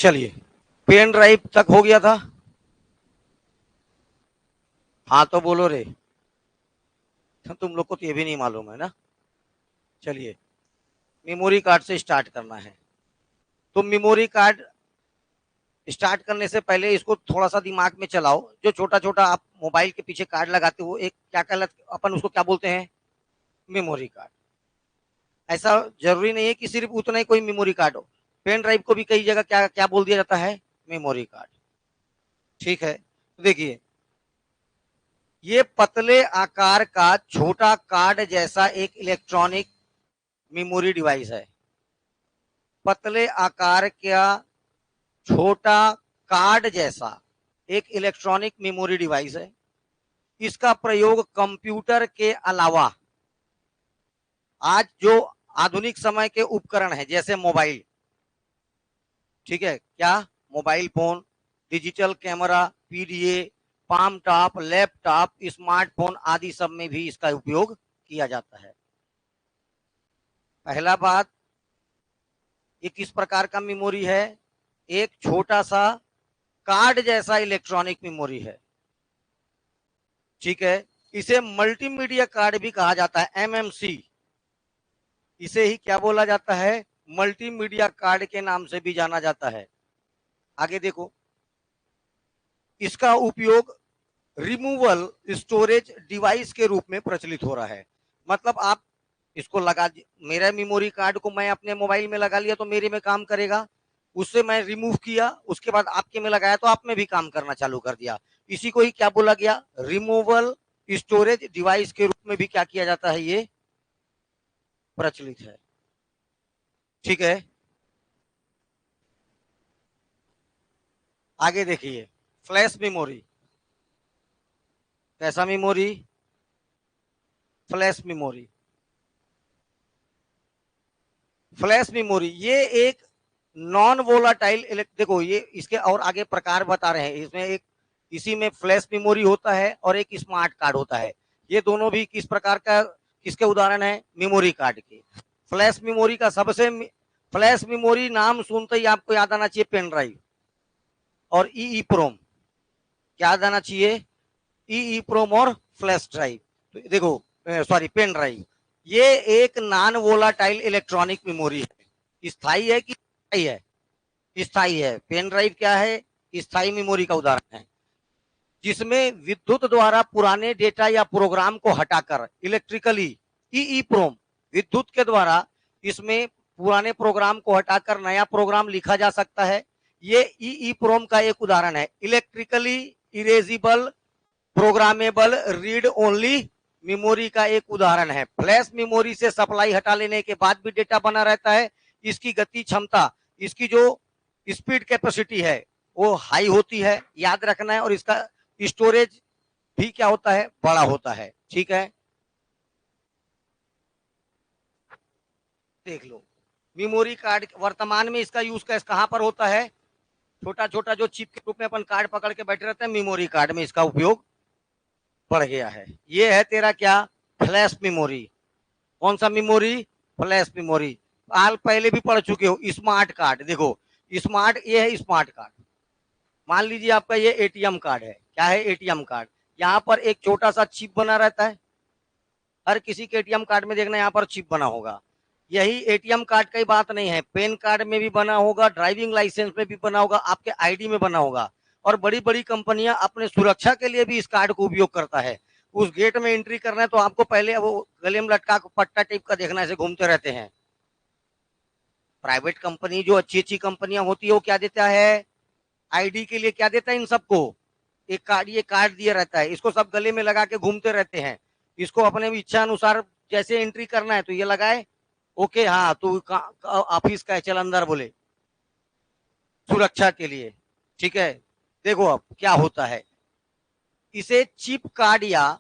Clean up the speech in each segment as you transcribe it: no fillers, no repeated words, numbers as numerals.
चलिए, pen drive तक हो गया था। हाँ तो बोलो रे, तुम लोग को तो ये भी नहीं मालूम है ना। चलिए, मेमोरी कार्ड से स्टार्ट करना है। तो मेमोरी कार्ड स्टार्ट करने से पहले इसको थोड़ा सा दिमाग में चलाओ। जो छोटा छोटा आप मोबाइल के पीछे कार्ड लगाते हो, एक क्या कहलाता, अपन उसको क्या बोलते हैं? Memory card. ऐसा जरूरी नहीं है कि सिर्फ उतना ही कोई मेमोरी कार्ड हो। पेन ड्राइव को भी कई जगह क्या क्या बोल दिया जाता है? Memory card. ठीक है, तो देखिए, ये पतले आकार का छोटा कार्ड जैसा एक इलेक्ट्रॉनिक मेमोरी डिवाइस है। पतले आकार का छोटा कार्ड जैसा एक इलेक्ट्रॉनिक मेमोरी डिवाइस है। इसका प्रयोग कंप्यूटर के अलावा आज जो आधुनिक समय के उपकरण है, जैसे मोबाइल, ठीक है क्या, mobile phone, digital camera, PDA, palm top, laptop, smartphone आदि सब में भी इसका उपयोग किया जाता है। पहला बात, ये किस प्रकार का मेमोरी है? एक छोटा सा कार्ड जैसा इलेक्ट्रॉनिक मेमोरी है। ठीक है, इसे मल्टीमीडिया कार्ड भी कहा जाता है, एमएमसी। इसे ही क्या बोला जाता है? मल्टीमीडिया कार्ड के नाम से भी जाना जाता है। आगे देखो, इसका उपयोग रिमूवल स्टोरेज डिवाइस के रूप में प्रचलित हो रहा है। मतलब आप इसको लगा, मेरा मेमोरी कार्ड को मैं अपने मोबाइल में लगा लिया तो मेरे में काम करेगा। उससे मैं रिमूव किया, उसके बाद आपके में लगाया तो आप में भी काम करना चालू कर दिया। इसी को ही क्या बोला गया? रिमूवल स्टोरेज डिवाइस के रूप में भी क्या किया जाता है? ये प्रचलित है। ठीक है, आगे देखिए, फ्लैश मेमोरी। कैसा memory? Flash memory. Flash memory ये एक नॉन वोलाटाइल, देखो ये इसके और आगे प्रकार बता रहे हैं। इसमें एक, इसी में फ्लैश मेमोरी होता है और एक स्मार्ट कार्ड होता है। ये दोनों भी किस प्रकार का, किसके उदाहरण है? मेमोरी कार्ड के। फ्लैश मेमोरी का सबसे, फ्लैश मेमोरी नाम सुनते ही आपको याद आना चाहिए पेन ड्राइव और ई प्रोम। क्या याद आना चाहिए? ई प्रोम और फ्लैश ड्राइव। तो देखो, सॉरी, पेन ड्राइव। ये एक नॉन वोलाटाइल इलेक्ट्रॉनिक मेमोरी है। स्थायी है कि स्थायी है? स्थायी है। पेन ड्राइव क्या है? स्थायी मेमोरी का उदाहरण है, जिसमें विद्युत द्वारा पुराने डेटा या प्रोग्राम को हटाकर इलेक्ट्रिकली, ई प्रोम, विद्युत के द्वारा इसमें पुराने प्रोग्राम को हटाकर नया प्रोग्राम लिखा जा सकता है। ये ई प्रोम का एक उदाहरण है। Electrically erasable programmable read only memory का एक उदाहरण है। फ्लैश मेमोरी से सप्लाई हटा लेने के बाद भी डेटा बना रहता है। इसकी गति क्षमता, इसकी जो स्पीड कैपेसिटी है वो हाई होती है, याद रखना है। और इसका स्टोरेज भी क्या होता है? बड़ा होता है। ठीक है, देख लो, मेमोरी कार्ड वर्तमान में इसका यूज कहां पर होता है? छोटा छोटा जो चिप के रूप में अपन कार्ड पकड़ के बैठे रहते हैं, मेमोरी कार्ड में इसका उपयोग बढ़ गया है। ये है तेरा क्या? Flash memory. कौन सा मेमोरी? Flash memory. हाल पहले भी पढ़ चुके हो। स्मार्ट कार्ड, देखो, स्मार्ट, ये है स्मार्ट कार्ड। मान लीजिए आपका ये एटीएम कार्ड है। क्या है? ATM card. यहाँ पर एक छोटा सा चिप बना रहता है। हर किसी के एटीएम कार्ड में देखना यहाँ पर चिप बना होगा। यही एटीएम कार्ड की बात नहीं है, पेन कार्ड में भी बना होगा, ड्राइविंग लाइसेंस में भी बना होगा, आपके आईडी में बना होगा। और बड़ी बड़ी कंपनियां अपने सुरक्षा के लिए भी इस कार्ड को उपयोग करता है। उस गेट में एंट्री करना है तो आपको पहले वो गले में लटका पट्टा टेप का देखना, ऐसे घूमते रहते हैं। प्राइवेट कंपनी जो अच्छी अच्छी कंपनियां होती है वो क्या देता है? आईडी के लिए क्या देता है इन सबको? एक कार्ड, ये कार्ड दिया रहता है। इसको सब गले में लगा के घूमते रहते हैं। इसको अपने इच्छा अनुसार जैसे एंट्री करना है तो ये लगाए, ओके, हाँ तू ऑफिस का है, चल अंदर, बोले, सुरक्षा के लिए। ठीक है, देखो अब क्या होता है। इसे चिप कार्ड या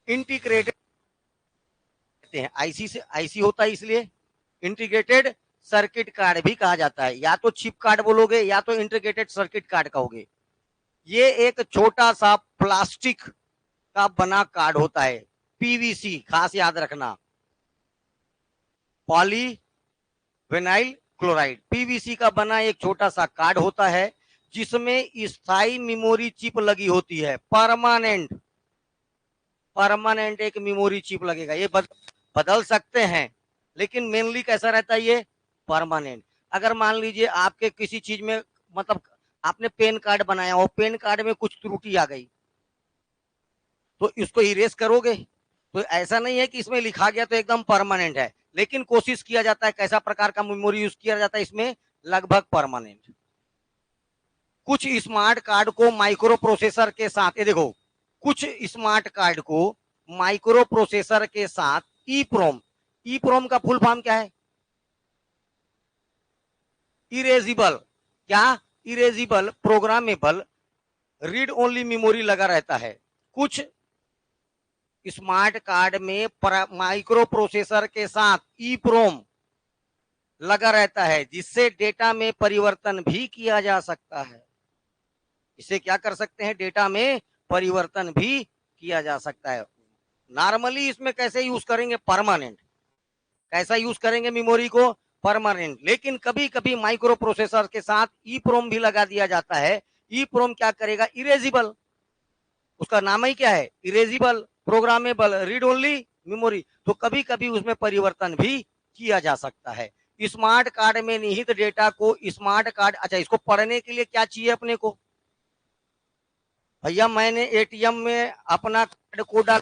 इंटीग्रेटेड कहते हैं। आईसी से, आईसी होता है इसलिए इंटीग्रेटेड सर्किट कार्ड भी कहा जाता है। या तो चिप कार्ड बोलोगे या तो इंटीग्रेटेड सर्किट कार्ड कहोगे। ये एक छोटा सा प्लास्टिक का बना कार्ड होता है, पीवीसी, खास याद रखना, पॉली विनाइल क्लोराइड। पीवीसी का बना एक छोटा सा कार्ड होता है जिसमें स्थायी मेमोरी चिप लगी होती है, परमानेंट एक मेमोरी चिप लगेगा। ये बदल सकते हैं, लेकिन मेनली कैसा रहता है ये परमानेंट। अगर मान लीजिए आपके किसी चीज में मतलब आपने पेन कार्ड बनाया और पेन कार्ड में कुछ त्रुटि आ गई तो इसको इरेज करोगे? तो ऐसा नहीं है कि इसमें लिखा गया तो एकदम परमानेंट है, लेकिन कोशिश किया जाता है कैसा प्रकार का मेमोरी यूज किया जाता है इसमें, लगभग परमानेंट। कुछ स्मार्ट कार्ड को माइक्रो प्रोसेसर के साथ, ये देखो, कुछ स्मार्ट कार्ड को माइक्रो प्रोसेसर के साथ ईप्रोम, ईप्रोम का फुल फॉर्म क्या है? इरेजिबल, क्या? Erasable programmable read only memory लगा रहता है। कुछ स्मार्ट कार्ड में माइक्रो प्रोसेसर के साथ ईप्रोम लगा रहता है जिससे डेटा में परिवर्तन भी किया जा सकता है। इसे क्या कर सकते हैं? डेटा में परिवर्तन भी किया जा सकता है। नॉर्मली इसमें कैसे यूज करेंगे? परमानेंट। कैसा यूज करेंगे मेमोरी को? परमानेंट। लेकिन कभी कभी माइक्रो प्रोसेसर के साथ ईप्रोम भी लगा दिया जाता है। ईप्रोम क्या करेगा? इरेजिबल, उसका नाम ही क्या है? Erasable programmable read only memory. तो कभी कभी उसमें परिवर्तन भी किया जा सकता है। स्मार्ट कार्ड में निहित डेटा को स्मार्ट कार्ड, अच्छा, इसको पढ़ने के लिए क्या चाहिए अपने को? भैया मैंने एटीएम में अपना कार्ड को डाल,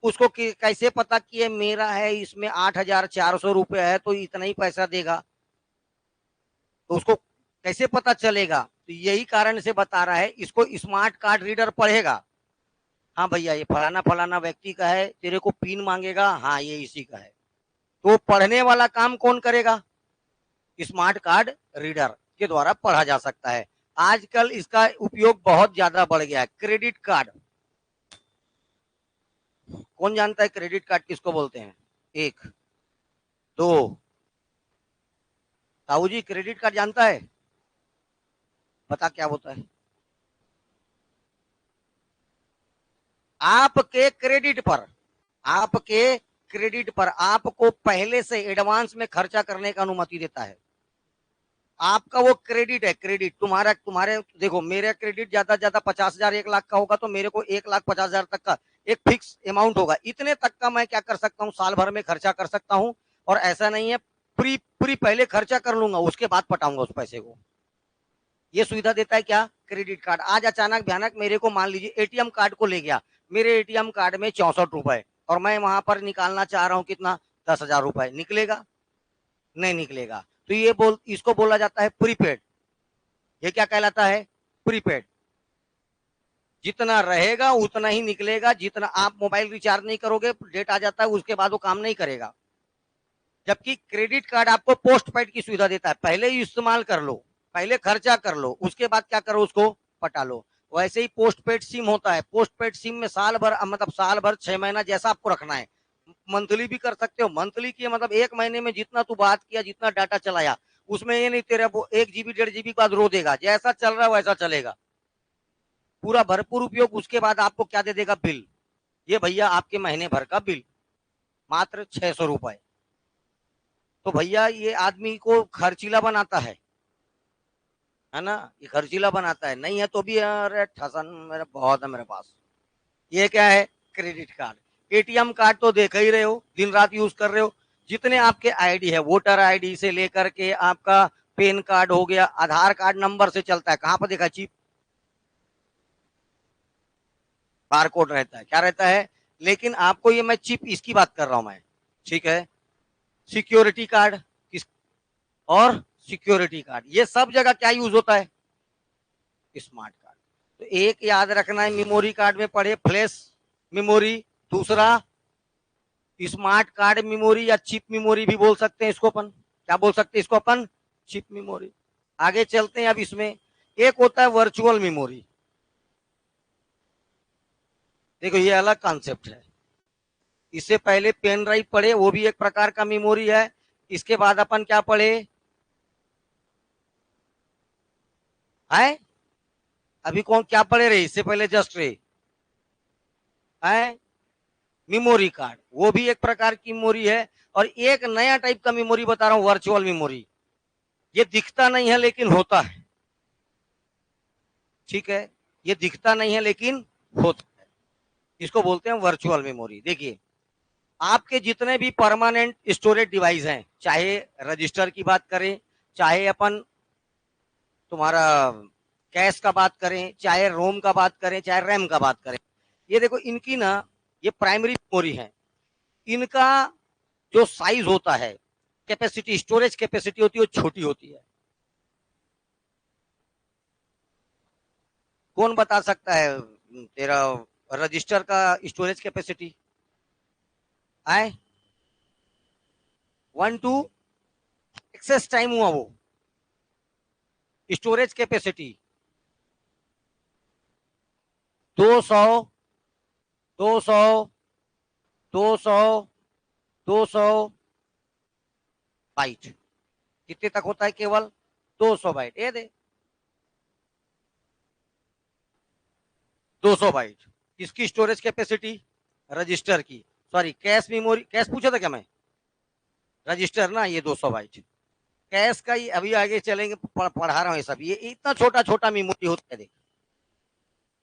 उसको कैसे पता किए मेरा है इसमें 8,400 रुपए है तो इतना ही पैसा देगा? तो उसको कैसे पता चलेगा? तो यही कारण से बता रहा है, इसको स्मार्ट कार्ड रीडर पढ़ेगा। हाँ भैया ये फलाना फलाना व्यक्ति का है, तेरे को पिन मांगेगा, हाँ ये इसी का है। तो पढ़ने वाला काम कौन करेगा? स्मार्ट कार्ड रीडर के द्वारा पढ़ा जा सकता है। आजकल इसका उपयोग बहुत ज्यादा बढ़ गया है। क्रेडिट कार्ड, कौन जानता है क्रेडिट कार्ड किसको बोलते हैं? एक, दो, ताऊ जी क्रेडिट कार्ड जानता है? पता क्या होता है? आपके क्रेडिट पर, आपके क्रेडिट पर आपको पहले से एडवांस में खर्चा करने का अनुमति देता है। आपका वो क्रेडिट है, क्रेडिट तुम्हारा, तुम्हारे देखो मेरा क्रेडिट ज्यादा से ज्यादा 50,000 1 लाख का होगा तो मेरे को 1,50,000 तक का एक फिक्स अमाउंट होगा। इतने तक का मैं क्या कर सकता हूँ, साल भर में खर्चा कर सकता हूँ। और ऐसा नहीं है प्री प्री पहले खर्चा कर लूंगा उसके बाद पटाऊंगा उस पैसे को। ये सुविधा देता है क्या? Credit card. आज अचानक भयानक मेरे को मान लीजिए एटीएम कार्ड को ले गया, मेरे एटीएम कार्ड में 64 रुपए और मैं वहां पर निकालना चाह रहा हूँ कितना, 10,000 रुपए, निकलेगा? नहीं निकलेगा। तो ये इसको बोला जाता है प्रीपेड। ये क्या कहलाता है? प्रीपेड। जितना रहेगा उतना ही निकलेगा, जितना आप मोबाइल रिचार्ज नहीं करोगे डेट आ जाता है उसके बाद वो काम नहीं करेगा। जबकि क्रेडिट कार्ड आपको पोस्ट पेड की सुविधा देता है, पहले ही इस्तेमाल कर लो, पहले खर्चा कर लो, उसके बाद क्या करो, उसको पटा लो। वैसे ही पोस्ट पेड सिम होता है, पोस्ट पेड सिम में साल भर मतलब साल भर 6 महीना जैसा आपको रखना है, मंथली भी कर सकते हो। मंथली की मतलब 1 महीने में जितना तू बात किया, जितना डाटा चलाया, उसमें ये नहीं तेरा वो 1 GB 1.5 GB के बाद रो देगा, जैसा चल रहा है वैसा चलेगा। पूरा भरपूर उपयोग, उसके बाद आपको क्या दे देगा? बिल। ये भैया आपके महीने भर का बिल, मात्र 600 रुपए। तो भैया ये आदमी को खर्चीला बनाता है ना? ये खर्चीला बनाता है, नहीं है तो भी अरे ठसन मेरा बहुत है मेरे पास। ये क्या है? Credit card. एटीएम कार्ड तो देख ही रहे हो, दिन रात यूज कर रहे हो। जितने आपके आईडी है, वोटर आईडी से लेकर के आपका पैन कार्ड हो गया, आधार कार्ड नंबर से चलता है, कहां पर देखा? चिप, बारकोड रहता है, क्या रहता है? लेकिन आपको ये मैं चिप इसकी बात कर रहा हूं मैं, ठीक है? सिक्योरिटी कार्ड किस, और सिक्योरिटी कार्ड, ये सब जगह क्या यूज होता है? Smart card. तो एक याद रखना है, मेमोरी कार्ड में पढ़े फ्लैश मेमोरी, दूसरा स्मार्ट कार्ड मेमोरी या चिप मेमोरी भी बोल सकते हैं इसको अपन। क्या बोल सकते हैं इसको अपन? Chip memory. आगे चलते हैं अब इसमें। एक होता है वर्चुअल मेमोरी। देखो ये अलग कॉन्सेप्ट है। इससे पहले पेन ड्राइव पढ़े, वो भी एक प्रकार का मेमोरी है। इसके बाद अपन क्या पढ़े है? अभी कौन क्या पढ़े रहे इससे पहले? जस्ट रे है मेमोरी कार्ड, वो भी एक प्रकार की मेमोरी है। और एक नया टाइप का मेमोरी बता रहा हूं, वर्चुअल मेमोरी। ये दिखता नहीं है लेकिन होता है, ठीक है, ये दिखता नहीं है लेकिन होता है, इसको बोलते हैं वर्चुअल मेमोरी। देखिए, आपके जितने भी परमानेंट स्टोरेज डिवाइस हैं, चाहे रजिस्टर की बात करें, चाहे अपन तुम्हारा कैश का बात करें, चाहे रोम का बात करें, चाहे रैम का बात करें, ये देखो इनकी ना, ये प्राइमरी मेमोरी है, इनका जो साइज होता है, कैपेसिटी, स्टोरेज कैपेसिटी होती है, वो छोटी होती है। कौन बता सकता है तेरा रजिस्टर का स्टोरेज कैपेसिटी? आए 1 टू एक्सेस टाइम हुआ वो स्टोरेज कैपेसिटी 200 200 200 200 बाइट, कितने तक होता है? केवल 200 बाइट। ये दे 200 बाइट किसकी स्टोरेज कैपेसिटी? रजिस्टर की, सॉरी कैश मेमोरी, कैश पूछा था क्या मैं? रजिस्टर ना, ये 200 बाइट कैश का ही। अभी आगे चलेंगे, पढ़ा रहा हूँ ये सब। ये इतना छोटा छोटा मेमोरी होता है, देख,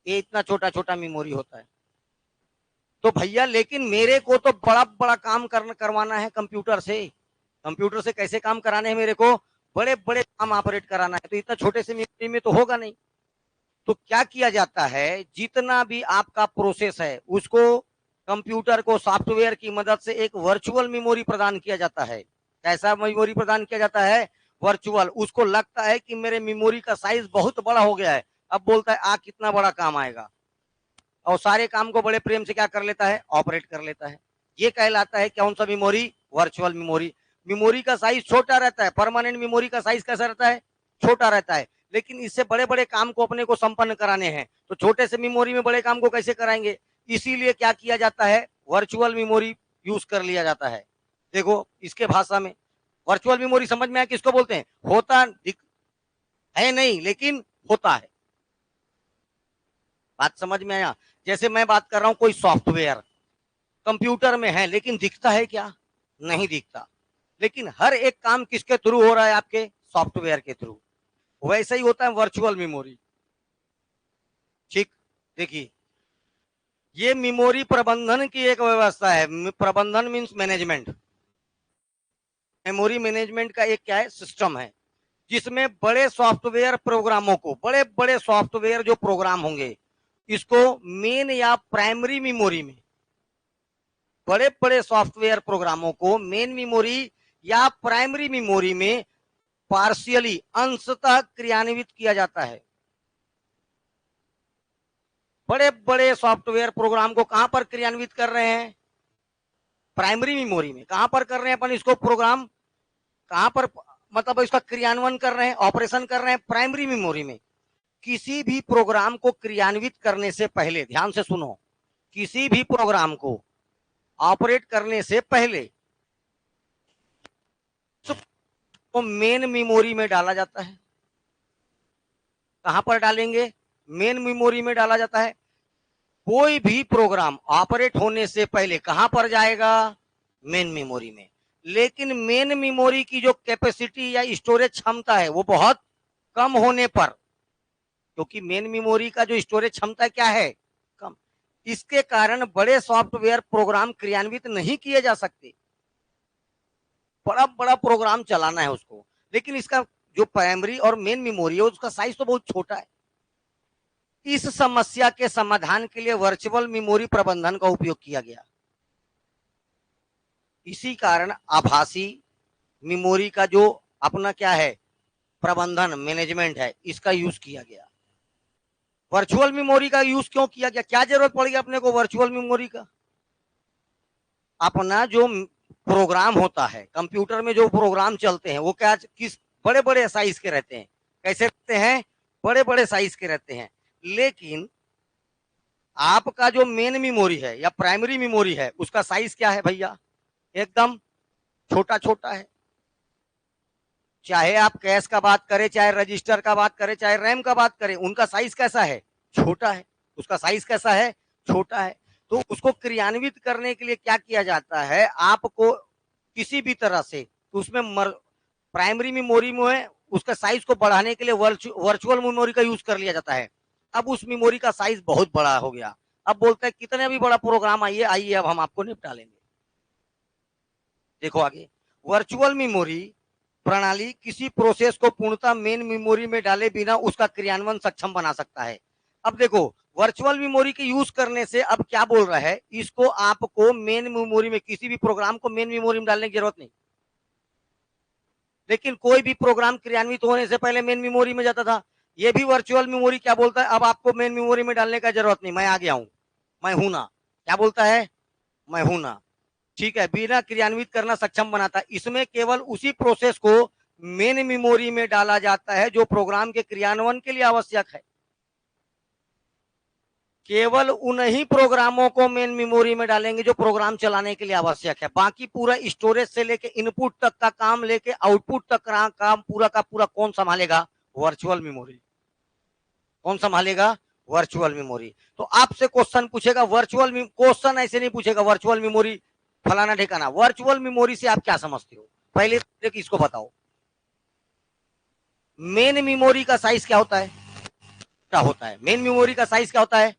ये इतना छोटा छोटा मेमोरी होता है। तो भैया लेकिन मेरे को तो बड़ा बड़ा काम करवाना है कंप्यूटर से। कंप्यूटर से कैसे काम कराने हैं मेरे को? बड़े बड़े काम ऑपरेट कराना है, तो इतना छोटे से मेमोरी में तो होगा नहीं। तो क्या किया जाता है, जितना भी आपका प्रोसेस है उसको कंप्यूटर को सॉफ्टवेयर की मदद से एक वर्चुअल मेमोरी प्रदान किया जाता है। कैसा मेमोरी प्रदान किया जाता है? वर्चुअल। उसको लगता है कि मेरे मेमोरी का साइज बहुत बड़ा हो गया है, अब बोलता है आ कितना बड़ा काम आएगा, और सारे काम को बड़े प्रेम से क्या कर लेता है? ऑपरेट कर लेता है। ये कहलाता है कौन सा मेमोरी? Virtual memory. मेमोरी का साइज छोटा रहता है, परमानेंट मेमोरी का साइज कैसा रहता है? छोटा रहता है, लेकिन इससे बड़े बड़े काम को अपने को संपन्न कराने हैं, तो छोटे से मेमोरी में बड़े काम को कैसे कराएंगे? इसीलिए क्या किया जाता है? वर्चुअल मेमोरी यूज कर लिया जाता है। देखो इसके भाषा में वर्चुअल मेमोरी समझ में आया किसको बोलते हैं? होता है नहीं लेकिन होता है। बात समझ में आया? जैसे मैं बात कर रहा हूं, कोई सॉफ्टवेयर कंप्यूटर में है लेकिन दिखता है क्या? नहीं दिखता, लेकिन हर एक काम किसके थ्रू हो रहा है? आपके सॉफ्टवेयर के थ्रू। वैसे ही होता है वर्चुअल मेमोरी। ठीक, देखिए ये मेमोरी प्रबंधन की एक व्यवस्था है। प्रबंधन मीन्स मैनेजमेंट। मेमोरी मैनेजमेंट का एक क्या है? सिस्टम है, जिसमें बड़े सॉफ्टवेयर प्रोग्रामों को, बड़े बड़े सॉफ्टवेयर जो प्रोग्राम होंगे, इसको मेन या प्राइमरी मेमोरी में, बड़े बड़े सॉफ्टवेयर प्रोग्रामों को मेन मेमोरी या प्राइमरी मेमोरी में पार्शियली, अंशतः क्रियान्वित किया जाता है। बड़े बड़े सॉफ्टवेयर प्रोग्राम को कहां पर क्रियान्वित कर रहे हैं? प्राइमरी मेमोरी में। कहां पर कर रहे हैं अपन इसको प्रोग्राम? कहां पर मतलब इसका क्रियान्वयन कर रहे हैं, ऑपरेशन कर रहे हैं? प्राइमरी मेमोरी में। किसी भी प्रोग्राम को क्रियान्वित करने से पहले, ध्यान से सुनो, किसी भी प्रोग्राम को ऑपरेट करने से पहले तो मेन मेमोरी में डाला जाता है। कहां पर डालेंगे? मेन मेमोरी में डाला जाता है। कोई भी प्रोग्राम ऑपरेट होने से पहले कहां पर जाएगा? मेन मेमोरी में। लेकिन मेन मेमोरी की जो कैपेसिटी या स्टोरेज क्षमता है वो बहुत कम होने पर, क्योंकि मेन मेमोरी का जो स्टोरेज क्षमता क्या है? कम। इसके कारण बड़े सॉफ्टवेयर प्रोग्राम क्रियान्वित नहीं किए जा सकते। बड़ा बड़ा प्रोग्राम चलाना है उसको, लेकिन इसका जो प्राइमरी और मेन मेमोरी है उसका साइज तो बहुत छोटा है। इस समस्या के समाधान के लिए वर्चुअल मेमोरी प्रबंधन का उपयोग किया गया। इसी कारण आभासी मेमोरी का जो अपना क्या है? प्रबंधन, मैनेजमेंट है, इसका यूज किया गया। वर्चुअल मेमोरी का यूज क्यों किया गया? क्या जरूरत पड़ेगी अपने को वर्चुअल मेमोरी का? अपना जो प्रोग्राम होता है कंप्यूटर में, जो प्रोग्राम चलते हैं वो क्या, किस बड़े बड़े साइज के रहते हैं। कैसे रहते हैं? बड़े बड़े साइज के रहते हैं। लेकिन आपका जो मेन मेमोरी है या प्राइमरी मेमोरी है उसका साइज क्या है भैया? एकदम छोटा छोटा है। चाहे आप कैश का बात करें, चाहे रजिस्टर का बात करें, चाहे रैम का बात करें, उनका साइज कैसा है? छोटा है। उसका साइज कैसा है? छोटा है। तो उसको क्रियान्वित करने के लिए क्या किया जाता है? आपको किसी भी तरह से उसमें प्राइमरी मेमोरी में उसका साइज को बढ़ाने के लिए वर्चुअल मेमोरी का यूज कर लिया जाता है। अब उस मेमोरी का साइज बहुत बड़ा हो गया, अब बोलते हैं कितने भी बड़ा प्रोग्राम आइए आइए अब हम आपको निपटा लेंगे। देखो आगे, वर्चुअल मेमोरी प्रणाली किसी प्रोसेस को पूर्णतः मेन मेमोरी में डाले बिना उसका क्रियान्वयन सक्षम बना सकता है। अब देखो, वर्चुअल मेमोरी के यूज करने से अब क्या बोल रहा है, इसको आपको मेन मेमोरी में, किसी भी प्रोग्राम को मेन मेमोरी में डालने की जरूरत नहीं, लेकिन कोई भी प्रोग्राम क्रियान्वित होने से पहले मेन मेमोरी में जाता था। ये भी वर्चुअल मेमोरी क्या बोलता है, अब आपको मेन मेमोरी में डालने का जरूरत नहीं, मैं आ गया हूं, मैं हूं ना, क्या बोलता है, मैं हूं ना, ठीक है, बिना क्रियान्वित करना सक्षम बनाता है। इसमें केवल उसी प्रोसेस को मेन मेमोरी में डाला जाता है जो प्रोग्राम के क्रियान्वयन के लिए आवश्यक है। केवल उन्हीं प्रोग्रामों को मेन मेमोरी में डालेंगे जो प्रोग्राम चलाने के लिए आवश्यक है। बाकी पूरा स्टोरेज से लेके इनपुट तक का काम लेके आउटपुट तक का काम पूरा का पूरा कौन संभालेगा, वर्चुअल मेमोरी। कौन संभालेगा, वर्चुअल मेमोरी। तो आपसे क्वेश्चन पूछेगा, वर्चुअल क्वेश्चन ऐसे नहीं पूछेगा वर्चुअल मेमोरी फलाना ठिकाना, वर्चुअल मेमोरी से आप क्या समझते हो, पहले इसको बताओ। मेन मेमोरी का साइज क्या होता है, क्या होता है, मेन मेमोरी का साइज क्या होता है,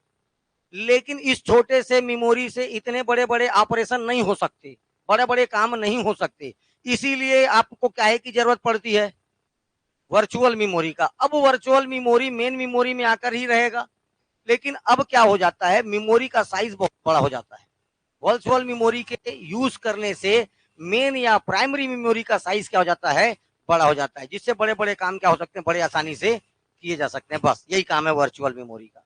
लेकिन इस छोटे से मेमोरी से इतने बड़े बड़े ऑपरेशन नहीं हो सकते, बड़े बड़े काम नहीं हो सकते, इसीलिए आपको क्या है की जरूरत पड़ती है, वर्चुअल मेमोरी का। अब वर्चुअल मेमोरी मेन मेमोरी में आकर ही रहेगा, लेकिन अब क्या हो जाता है, मेमोरी का साइज बहुत बड़ा हो जाता है। वर्चुअल मेमोरी के यूज करने से मेन या प्राइमरी मेमोरी का साइज क्या हो जाता है, बड़ा हो जाता है, जिससे बड़े बड़े काम क्या हो सकते हैं, बड़े आसानी से किए जा सकते हैं। बस यही काम है वर्चुअल मेमोरी का।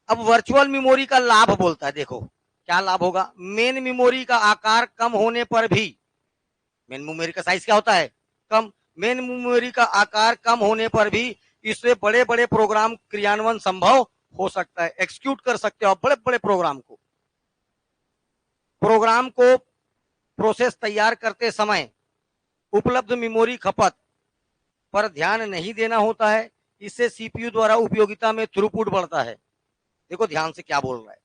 अब वर्चुअल मेमोरी का लाभ बोलता है, देखो क्या लाभ होगा, मेन मेमोरी का आकार कम होने पर भी, मेन मेमोरी का साइज क्या होता है, कम, मेन मेमोरी का आकार कम होने पर भी इससे बड़े बड़े प्रोग्राम क्रियान्वयन संभव हो सकता है, एक्सिक्यूट कर सकते हो बड़े बड़े प्रोग्राम को। प्रोग्राम को प्रोसेस तैयार करते समय उपलब्ध मेमोरी खपत पर ध्यान नहीं देना होता है, इससे सीपीयू द्वारा उपयोगिता में थ्रूपुट बढ़ता है। देखो ध्यान से क्या बोल रहा है,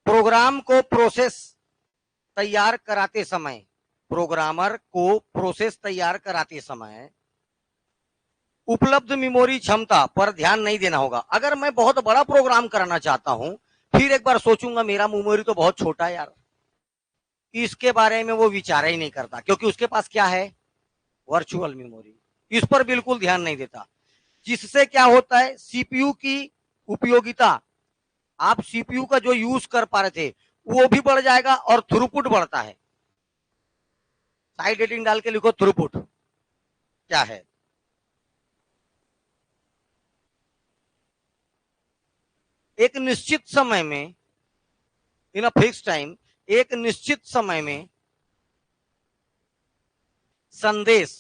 प्रोग्राम को प्रोसेस तैयार कराते समय, प्रोग्रामर को प्रोसेस तैयार कराते समय उपलब्ध मेमोरी क्षमता पर ध्यान नहीं देना होगा। अगर मैं बहुत बड़ा प्रोग्राम करना चाहता हूं, फिर एक बार सोचूंगा मेरा मेमोरी तो बहुत छोटा है यार, इसके बारे में वो विचार ही नहीं करता, क्योंकि उसके पास क्या है, वर्चुअल मेमोरी, इस पर बिल्कुल ध्यान नहीं देता। जिससे क्या होता है, सीपीयू की उपयोगिता, आप सीपीयू का जो यूज कर पा रहे थे वो भी बढ़ जाएगा और थ्रूपुट बढ़ता है। साइड हेडिंग डाल के लिखो थ्रूपुट क्या है। एक निश्चित समय में, इन अ फिक्स टाइम, एक निश्चित समय में संदेश,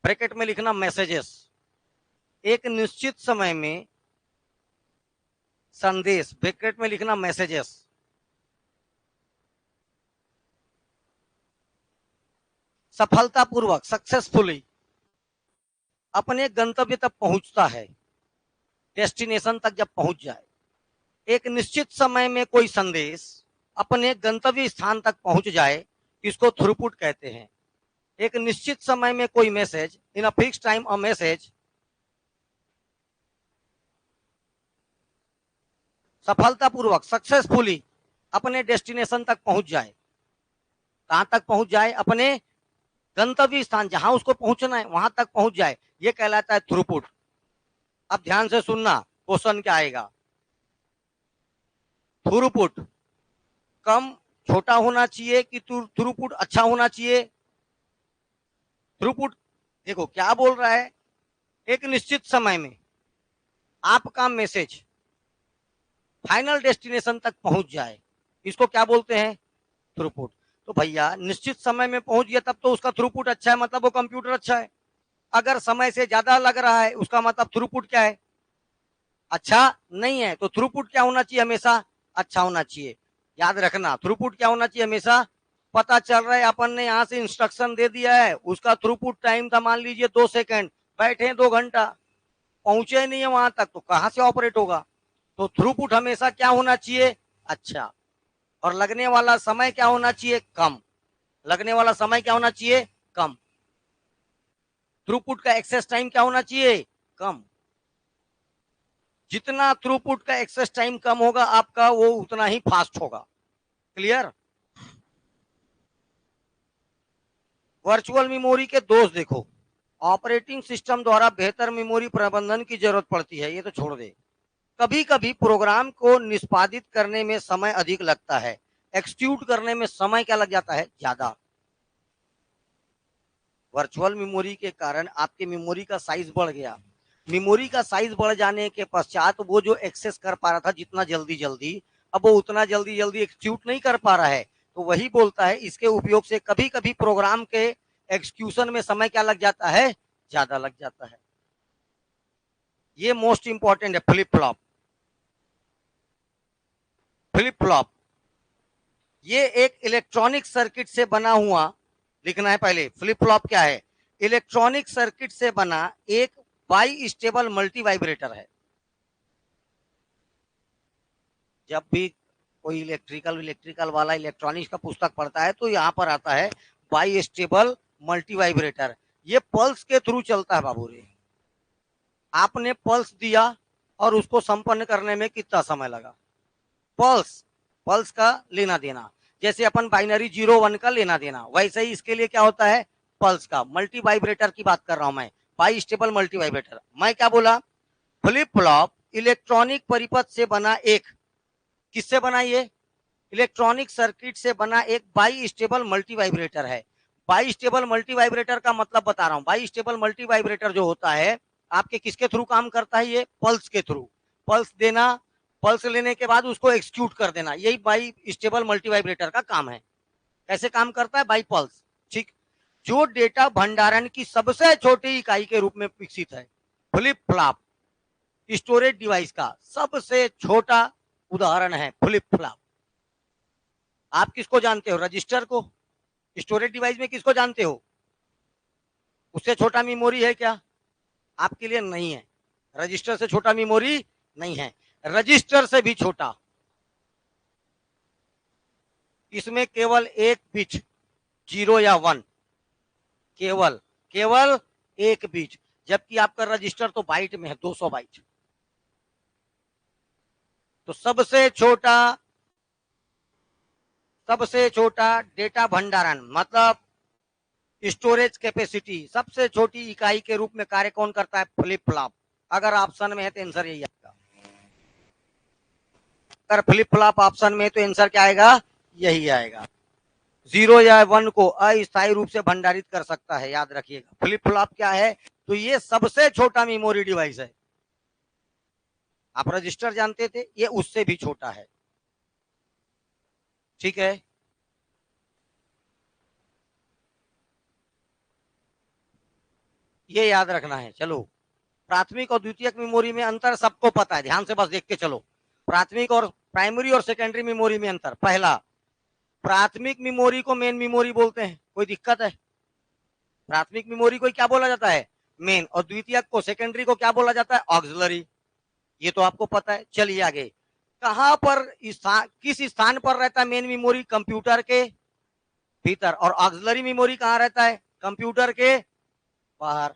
ब्रैकेट में लिखना मैसेजेस, एक निश्चित समय में संदेश, ब्रैकेट में लिखना मैसेजेस, सफलतापूर्वक सक्सेसफुली अपने गंतव्य तक पहुंचता है, डेस्टिनेशन तक जब पहुंच जाए, एक निश्चित समय में कोई संदेश अपने गंतव्य स्थान तक पहुंच जाए, इसको थ्रूपुट कहते हैं। एक निश्चित समय में कोई message, in a fix time a message सफलतापूर्वक सक्सेसफुली अपने डेस्टिनेशन तक पहुंच जाए, कहां तक पहुंच जाए, अपने गंतव्य स्थान जहां उसको पहुंचना है वहां तक पहुंच जाए, यह कहलाता है थ्रूपुट। अब ध्यान से सुनना, क्वेश्चन क्या आएगा, थ्रूपुट कम, छोटा होना चाहिए कि थ्रूपुट अच्छा होना चाहिए। थ्रूपुट देखो क्या बोल रहा है, एक निश्चित समय में आपका मैसेज फाइनल डेस्टिनेशन तक पहुंच जाए, इसको क्या बोलते हैं, थ्रूपुट। तो भैया निश्चित समय में पहुंच गया तब तो उसका थ्रूपुट अच्छा है, मतलब वो कंप्यूटर अच्छा है। अगर समय से ज्यादा लग रहा है उसका मतलब थ्रूपुट क्या है, अच्छा नहीं है। तो थ्रूपुट क्या होना चाहिए, हमेशा अच्छा होना चाहिए। याद रखना, थ्रूपुट क्या होना चाहिए, हमेशा, पता चल रहा है अपन ने यहां से इंस्ट्रक्शन दे दिया है, उसका थ्रूपुट टाइम था मान लीजिए 2 सेकंड, बैठे 2 घंटा, पहुंचे नहीं है वहां तक, तो कहां से ऑपरेट होगा। तो थ्रूपुट हमेशा क्या होना चाहिए, अच्छा। और लगने वाला समय क्या होना चाहिए, कम, लगने वाला समय क्या होना चाहिए, कम। थ्रूपुट का एक्सेस टाइम क्या होना चाहिए? कम। जितना थ्रूपुट का एक्सेस टाइम कम होगा आपका, वो उतना ही फास्ट होगा। क्लियर? वर्चुअल मेमोरी के दोष देखो। ऑपरेटिंग सिस्टम द्वारा बेहतर मेमोरी प्रबंधन की जरूरत पड़ती है, ये तो छोड़ दे। कभी कभी प्रोग्राम को निष्पादित करने में समय अधिक लगता है, एक्सक्यूट करने में समय क्या लग जाता है? ज्यादा। वर्चुअल मेमोरी के कारण आपके मेमोरी का साइज बढ़ गया। मेमोरी का साइज बढ़ जाने के पश्चात वो जो एक्सेस कर पा रहा था जितना जल्दी जल्दी, अब वो उतना जल्दी जल्दी एक्सक्यूट नहीं कर पा रहा है। तो वही बोलता है इसके उपयोग से कभी कभी प्रोग्राम के एक्सक्यूशन में समय क्या लग जाता है? ज्यादा लग जाता है। ये मोस्ट इंपॉर्टेंट है। फ्लिप फ्लॉप, फ्लिप फ्लॉप ये एक इलेक्ट्रॉनिक सर्किट से बना हुआ, लिखना है पहले, फ्लिप फ्लॉप क्या है? इलेक्ट्रॉनिक सर्किट से बना एक बाई स्टेबल मल्टी वाइब्रेटर है। जब भी कोई इलेक्ट्रिकल वाला इलेक्ट्रॉनिक्स का पुस्तक पढ़ता है तो यहां पर आता है बाई स्टेबल मल्टी वाइब्रेटर। ये पल्स के थ्रू चलता है बाबू रे। आपने पल्स दिया और उसको संपन्न करने में कितना समय लगा? पल्स, पल्स का लेना देना, जैसे अपन बाइनरी 0 1 का लेना देना, वैसे ही इसके लिए क्या होता है? पल्स का। मल्टी वाइब्रेटर की बात कर रहा हूं मैं, बाई स्टेबल मल्टी वाइब्रेटर। मैं क्या बोला? फ्लिप फ्लॉप इलेक्ट्रॉनिक परिपथ से बना एक, किससे बना ये? इलेक्ट्रॉनिक सर्किट से बना एक बाई स्टेबल मल्टी वाइब्रेटर है। बाई स्टेबल मल्टी वाइब्रेटर का मतलब बता रहा हूं। बाई स्टेबल मल्टी वाइब्रेटर जो होता है आपके किसके थ्रू काम करता है? ये पल्स के थ्रू। पल्स देना, पल्स लेने के बाद उसको एक्सक्यूट कर देना, यही बाई स्टेबल मल्टी वाइब्रेटर का काम है। कैसे काम करता है? By pulse. ठीक। जो डेटा भंडारण की सबसे छोटी इकाई के रूप में विकसित है। फ्लिप फ्लॉप स्टोरेज डिवाइस का सबसे छोटा उदाहरण है फ्लिप फ्लॉप। आप किसको जानते हो? रजिस्टर को। स्टोरेज डिवाइस में किसको जानते हो? उससे छोटा मेमोरी है क्या? आपके लिए नहीं है। रजिस्टर से छोटा मेमोरी नहीं है। रजिस्टर से भी छोटा। इसमें केवल एक बिट, 0 या 1, केवल केवल एक बिट, जबकि आपका रजिस्टर तो बाइट में है, 200 बाइट। तो सबसे छोटा डेटा भंडारण मतलब स्टोरेज कैपेसिटी, सबसे छोटी इकाई के रूप में कार्य कौन करता है? Flip flop. अगर ऑप्शन में है तो आंसर यही आएगा। अगर फ्लिप फ्लॉप ऑप्शन में है तो आंसर क्या आएगा? यही आएगा। 0 या 1 को अस्थायी रूप से भंडारित कर सकता है, याद रखिएगा। फ्लिप फ्लॉप क्या है? तो ये सबसे छोटा मेमोरी डिवाइस है। आप रजिस्टर जानते थे, ये उससे भी छोटा है। ठीक है। ये याद रखना है। चलो, प्राथमिक और द्वितीयक मेमोरी में अंतर सबको पता है, ध्यान से बस देख के चलो। प्राथमिक और प्राइमरी और सेकेंडरी मेमोरी में अंतर। पहला, प्राथमिक मेमोरी को मेन मेमोरी बोलते हैं, कोई दिक्कत है? प्राथमिक मेमोरी को क्या बोला जाता है? मेन। और द्वितीयक को, सेकेंडरी को क्या बोला जाता है? ऑक्सिलरी। ये तो आपको पता है। चलिए आगे, कहां पर किस स्थान पर रहता है मेन मेमोरी? कंप्यूटर के भीतर। और ऑक्सिलरी मेमोरी कहां रहता है? कंप्यूटर के बाहर।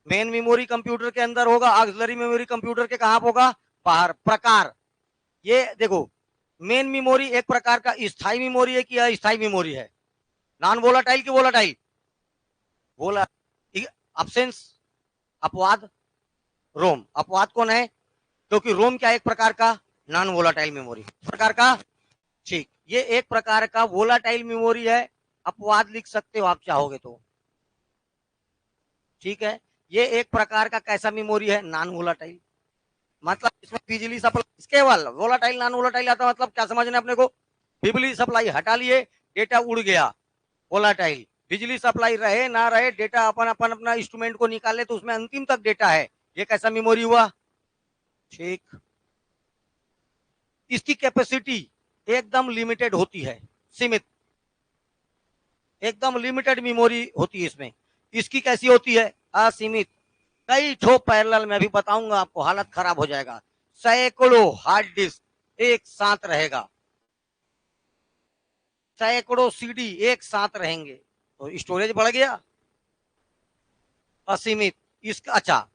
मेन मेमोरी कंप्यूटर के अंदर होगा, ऑक्सिलरी मेमोरी कंप्यूटर के कहां होगा? बाहर। प्रकार, ये देखो, मेन मेमोरी एक प्रकार का स्थायी मेमोरी है कि अस्थायी मेमोरी है? नॉन वोलाटाइल की वोलाटाइल? बोला अब्सेंस, अपवाद, रोम। अपवाद कौन है? क्योंकि रोम क्या एक प्रकार का नॉन वोलाटाइल मेमोरी, प्रकार का। ठीक, ये एक प्रकार का वोलाटाइल मेमोरी है। अपवाद लिख सकते हो आप चाहोगे तो। ठीक है। ये एक प्रकार का कैसा मेमोरी है? Non volatile. मतलब इसमें बिजली सप्लाई, केवल वोलाटाइल नॉन वोलाटाइल आता मतलब क्या समझना अपने को? बिजली सप्लाई हटा लिए, डेटा उड़ गया, वोलाटाइल। बिजली सप्लाई रहे ना रहे, डेटा अपन अपन अपना इंस्ट्रूमेंट को निकाले तो उसमें अंतिम तक डेटा है, ये कैसा मेमोरी हुआ? ठीक। इसकी कैपेसिटी एकदम लिमिटेड होती है, सीमित, एकदम लिमिटेड मेमोरी होती है इसमें। इसकी कैसी होती है? असीमित। कई ठो पैरेलल में भी बताऊंगा आपको, हालत खराब हो जाएगा। सैकड़ों हार्ड डिस्क एक साथ रहेगा, सैकड़ों सीडी एक साथ रहेंगे। तो स्टोरेज बढ़ गया असीमित। इसका अच्छा,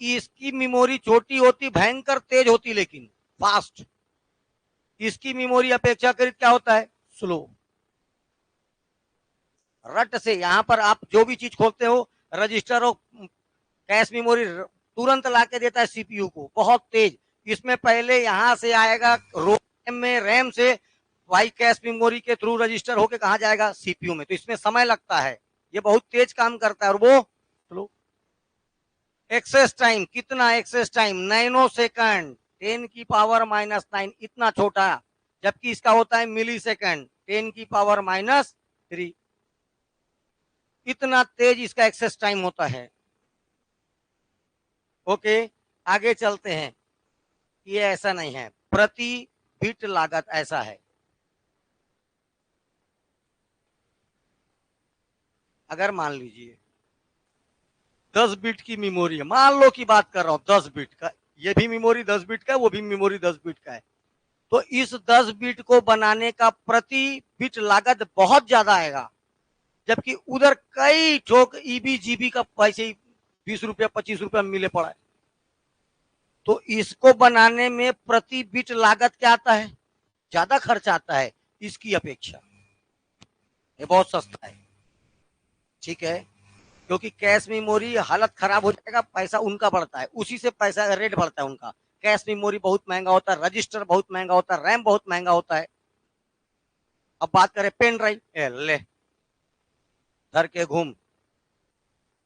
इसकी मेमोरी छोटी होती, भयंकर तेज होती, लेकिन फास्ट। इसकी मेमोरी अपेक्षाकृत क्या होता है, स्लो। रट से यहां पर आप जो भी चीज खोलते हो, रजिस्टर और कैश मेमोरी तुरंत लाके देता है सीपीयू को, बहुत तेज। इसमें पहले यहां से आएगा रोम में, रैम से, भाई कैश मेमोरी के थ्रू रजिस्टर होके कहा जाएगा, सीपीयू में। तो इसमें समय लगता है, ये बहुत तेज काम करता है, और वो स्लो। एक्सेस टाइम कितना, एक्सेस टाइम नैनो सेकंड, 10⁻⁻⁹ इतना छोटा, जबकि इसका होता है मिली सेकंड, 10⁻⁻3। इतना तेज इसका एक्सेस टाइम होता है। ओके, आगे चलते हैं। ये ऐसा नहीं है, प्रति बिट लागत ऐसा है। अगर मान लीजिए 10 बिट की मेमोरी है, मान लो की बात कर रहा हूं 10 बिट का, ये भी मेमोरी 10 बिट का है, वो भी मेमोरी 10 बिट का है। तो इस 10 बिट को बनाने का प्रति बिट लागत बहुत ज्यादा आएगा, जबकि उधर कई ठोक ईबी जीबी का पैसे 20 रुपया 25 रुपया मिले पड़ा है। तो इसको बनाने में प्रति बिट लागत क्या आता है, ज्यादा खर्च आता है इसकी अपेक्षा। ये बहुत सस्ता है, ठीक है, क्योंकि कैश मेमोरी हालत खराब हो जाएगा, पैसा उनका बढ़ता है, उसी से पैसा रेट बढ़ता है उनका। कैश मेमोरी बहुत महंगा होता है, रजिस्टर बहुत महंगा होता है, रैम बहुत महंगा होता है। अब बात करें पेन ड्राइव, ले धर के घूम,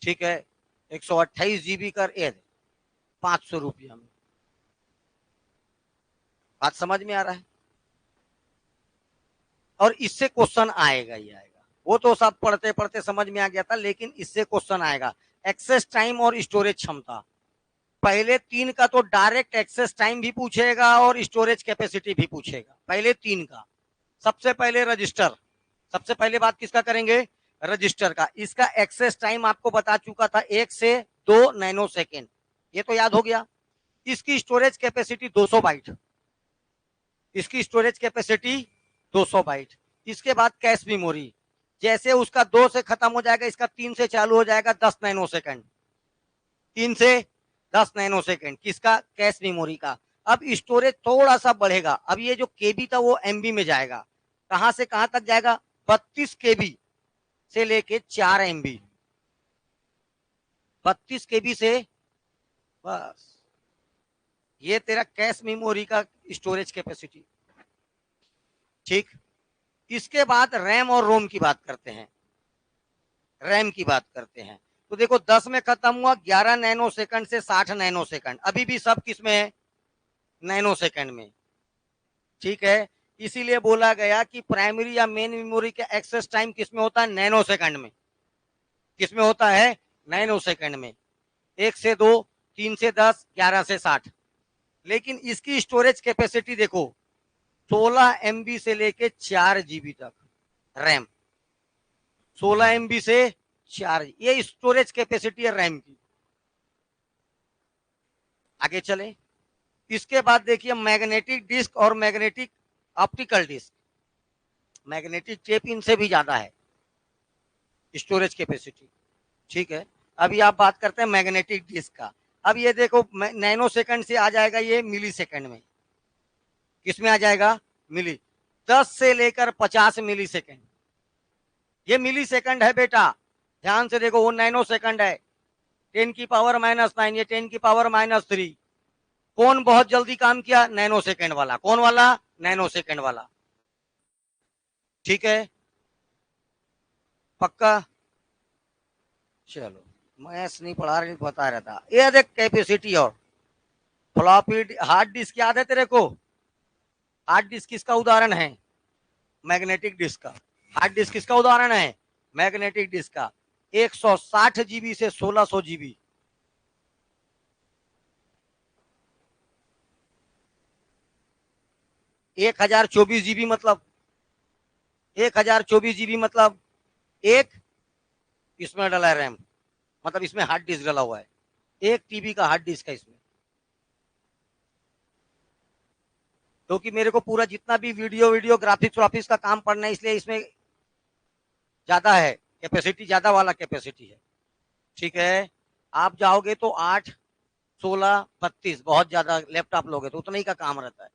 ठीक है, 128 GB कर 500 रुपया में। बात समझ में आ रहा है? और इससे क्वेश्चन आएगा ही आएगा, वो तो सब पढ़ते पढ़ते समझ में आ गया था, लेकिन इससे क्वेश्चन आएगा। एक्सेस टाइम और स्टोरेज क्षमता, पहले 3 का तो डायरेक्ट एक्सेस टाइम भी पूछेगा और स्टोरेज कैपेसिटी भी पूछेगा, पहले 3 का। सबसे पहले रजिस्टर, सबसे पहले बात किसका करेंगे, रजिस्टर का। इसका एक्सेस टाइम आपको बता चुका था, 1 से 2 नैनो सेकेंड, ये तो याद हो गया। इसकी स्टोरेज कैपेसिटी 200 बाइट, इसकी स्टोरेज कैपेसिटी 200 बाइट। इसके बाद कैश मेमोरी, जैसे उसका 2 से खत्म हो जाएगा, इसका 3 से चालू हो जाएगा, 10 नैनो सेकंड, 3 से 10 नैनो सेकंड, किसका, कैश मेमोरी का। अब स्टोरेज थोड़ा सा बढ़ेगा, अब ये जो केबी था वो एमबी में जाएगा। कहां से कहां तक जाएगा, 32 केबी से लेके 4 एमबी, 32 केबी से, बस ये तेरा कैश मेमोरी का स्टोरेज कैपेसिटी, ठीक। इसके बाद रैम और रोम की बात करते हैं, रैम की बात करते हैं। तो देखो 10 में खत्म हुआ, 11 नैनो सेकंड से 60 नैनो सेकंड, अभी भी सब किस में है, नैनो सेकंड में, ठीक है। इसीलिए बोला गया कि प्राइमरी या मेन मेमोरी का एक्सेस टाइम किसमें होता है, नैनो सेकंड में। किसमें होता है, नैनो सेकंड में। 1 से 2, 3 से 10, 11 से 60। लेकिन इसकी स्टोरेज कैपेसिटी देखो, 16 MB से लेके 4 GB तक रैम, 16 MB से 4, ये स्टोरेज कैपेसिटी है रैम की। आगे चले, इसके बाद देखिए मैग्नेटिक डिस्क और magnetic optical disk. Magnetic tape इनसे भी ज्यादा है स्टोरेज कैपेसिटी, ठीक है। अभी आप बात करते हैं मैग्नेटिक डिस्क का। अब ये देखो नैनो सेकंड से आ जाएगा ये मिली सेकंड में, किसमें आ जाएगा, मिली, 10 से लेकर 50 मिली सेकंड, ये मिली सेकंड है बेटा, ध्यान से देखो, वो नैनो सेकंड है, 10⁻⁻9, ये 10⁻⁻3। कौन बहुत जल्दी काम किया, नैनो सेकंड वाला, कौन वाला, नैनो सेकंड वाला, ठीक है, पक्का। चलो, मैथ्स नहीं पढ़ा रही, बता रहा था। ये देख कैपेसिटी और फ्लॉपी हार्ड डिस्क याद है तेरे को, हार्ड डिस्क किसका उदाहरण है, मैग्नेटिक डिस्क का। हार्ड डिस्क किसका उदाहरण है, मैग्नेटिक डिस्क का। 160 GB से 1600 GB, 1024 GB मतलब, 1024 GB मतलब एक इसमें डला है रैम, मतलब इसमें हार्ड डिस्क डला हुआ है, 1 TB का हार्ड डिस्क है इसमें। क्योंकि मेरे को पूरा जितना भी वीडियो ग्राफिक्स का काम पढ़ना है, इसलिए इसमें ज्यादा है कैपेसिटी ज्यादा वाला कैपेसिटी है, ठीक है। आप जाओगे तो 8, 16, 32, बहुत ज्यादा लैपटॉप लोगे तो उतना ही का काम रहता है।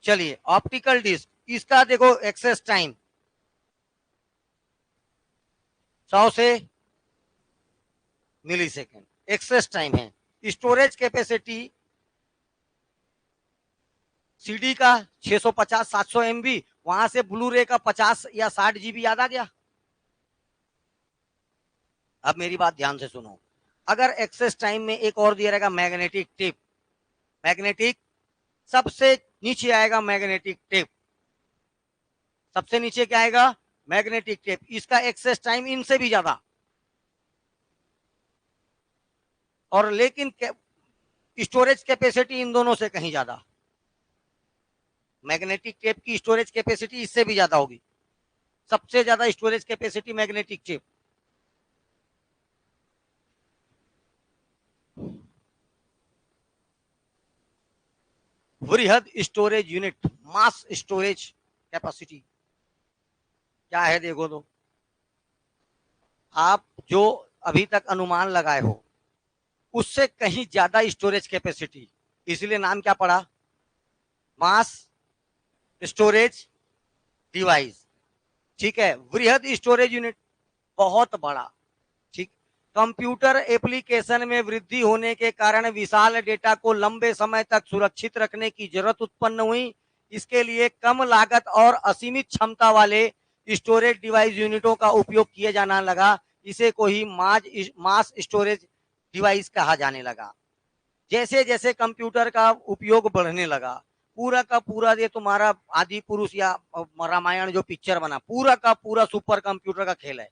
चलिए ऑप्टिकल डिस्क, इसका देखो एक्सेस टाइम 100 से मिली सेकेंड एक्सेस टाइम है। स्टोरेज कैपेसिटी सीडी का 650 700 MB, वहां से ब्लू रे का 50 या 60 GB याद आ गया। अब मेरी बात ध्यान से सुनो, अगर एक्सेस टाइम में एक और दिया रहेगा मैग्नेटिक टेप, मैग्नेटिक सबसे नीचे आएगा मैग्नेटिक टेप, सबसे नीचे क्या आएगा मैग्नेटिक टेप, इसका एक्सेस टाइम इनसे भी ज्यादा, और लेकिन स्टोरेज कैपेसिटी इन दोनों से कहीं ज्यादा। मैग्नेटिक टेप की स्टोरेज कैपेसिटी इससे भी ज्यादा होगी, सबसे ज्यादा स्टोरेज कैपेसिटी मैग्नेटिक टेप। वृहद storage unit, mass storage capacity क्या है देखो तो, आप जो अभी तक अनुमान लगाए हो उससे कहीं ज्यादा स्टोरेज कैपेसिटी, इसलिए नाम क्या पड़ा, मास स्टोरेज डिवाइस, ठीक है। वृहद स्टोरेज यूनिट बहुत बड़ा, ठीक। कंप्यूटर एप्लीकेशन में वृद्धि होने के कारण विशाल डेटा को लंबे समय तक सुरक्षित रखने की जरूरत उत्पन्न हुई। इसके लिए कम लागत और असीमित क्षमता वाले स्टोरेज डिवाइस यूनिटों का उपयोग किया जाना लगा। इसे कोई मास स्टोरेज डिवाइस कहा जाने लगा। जैसे जैसे कंप्यूटर का उपयोग बढ़ने लगा, पूरा का पूरा ये तुम्हारा आदि पुरुष या रामायण जो पिक्चर बना, पूरा का पूरा सुपर कंप्यूटर का खेल है,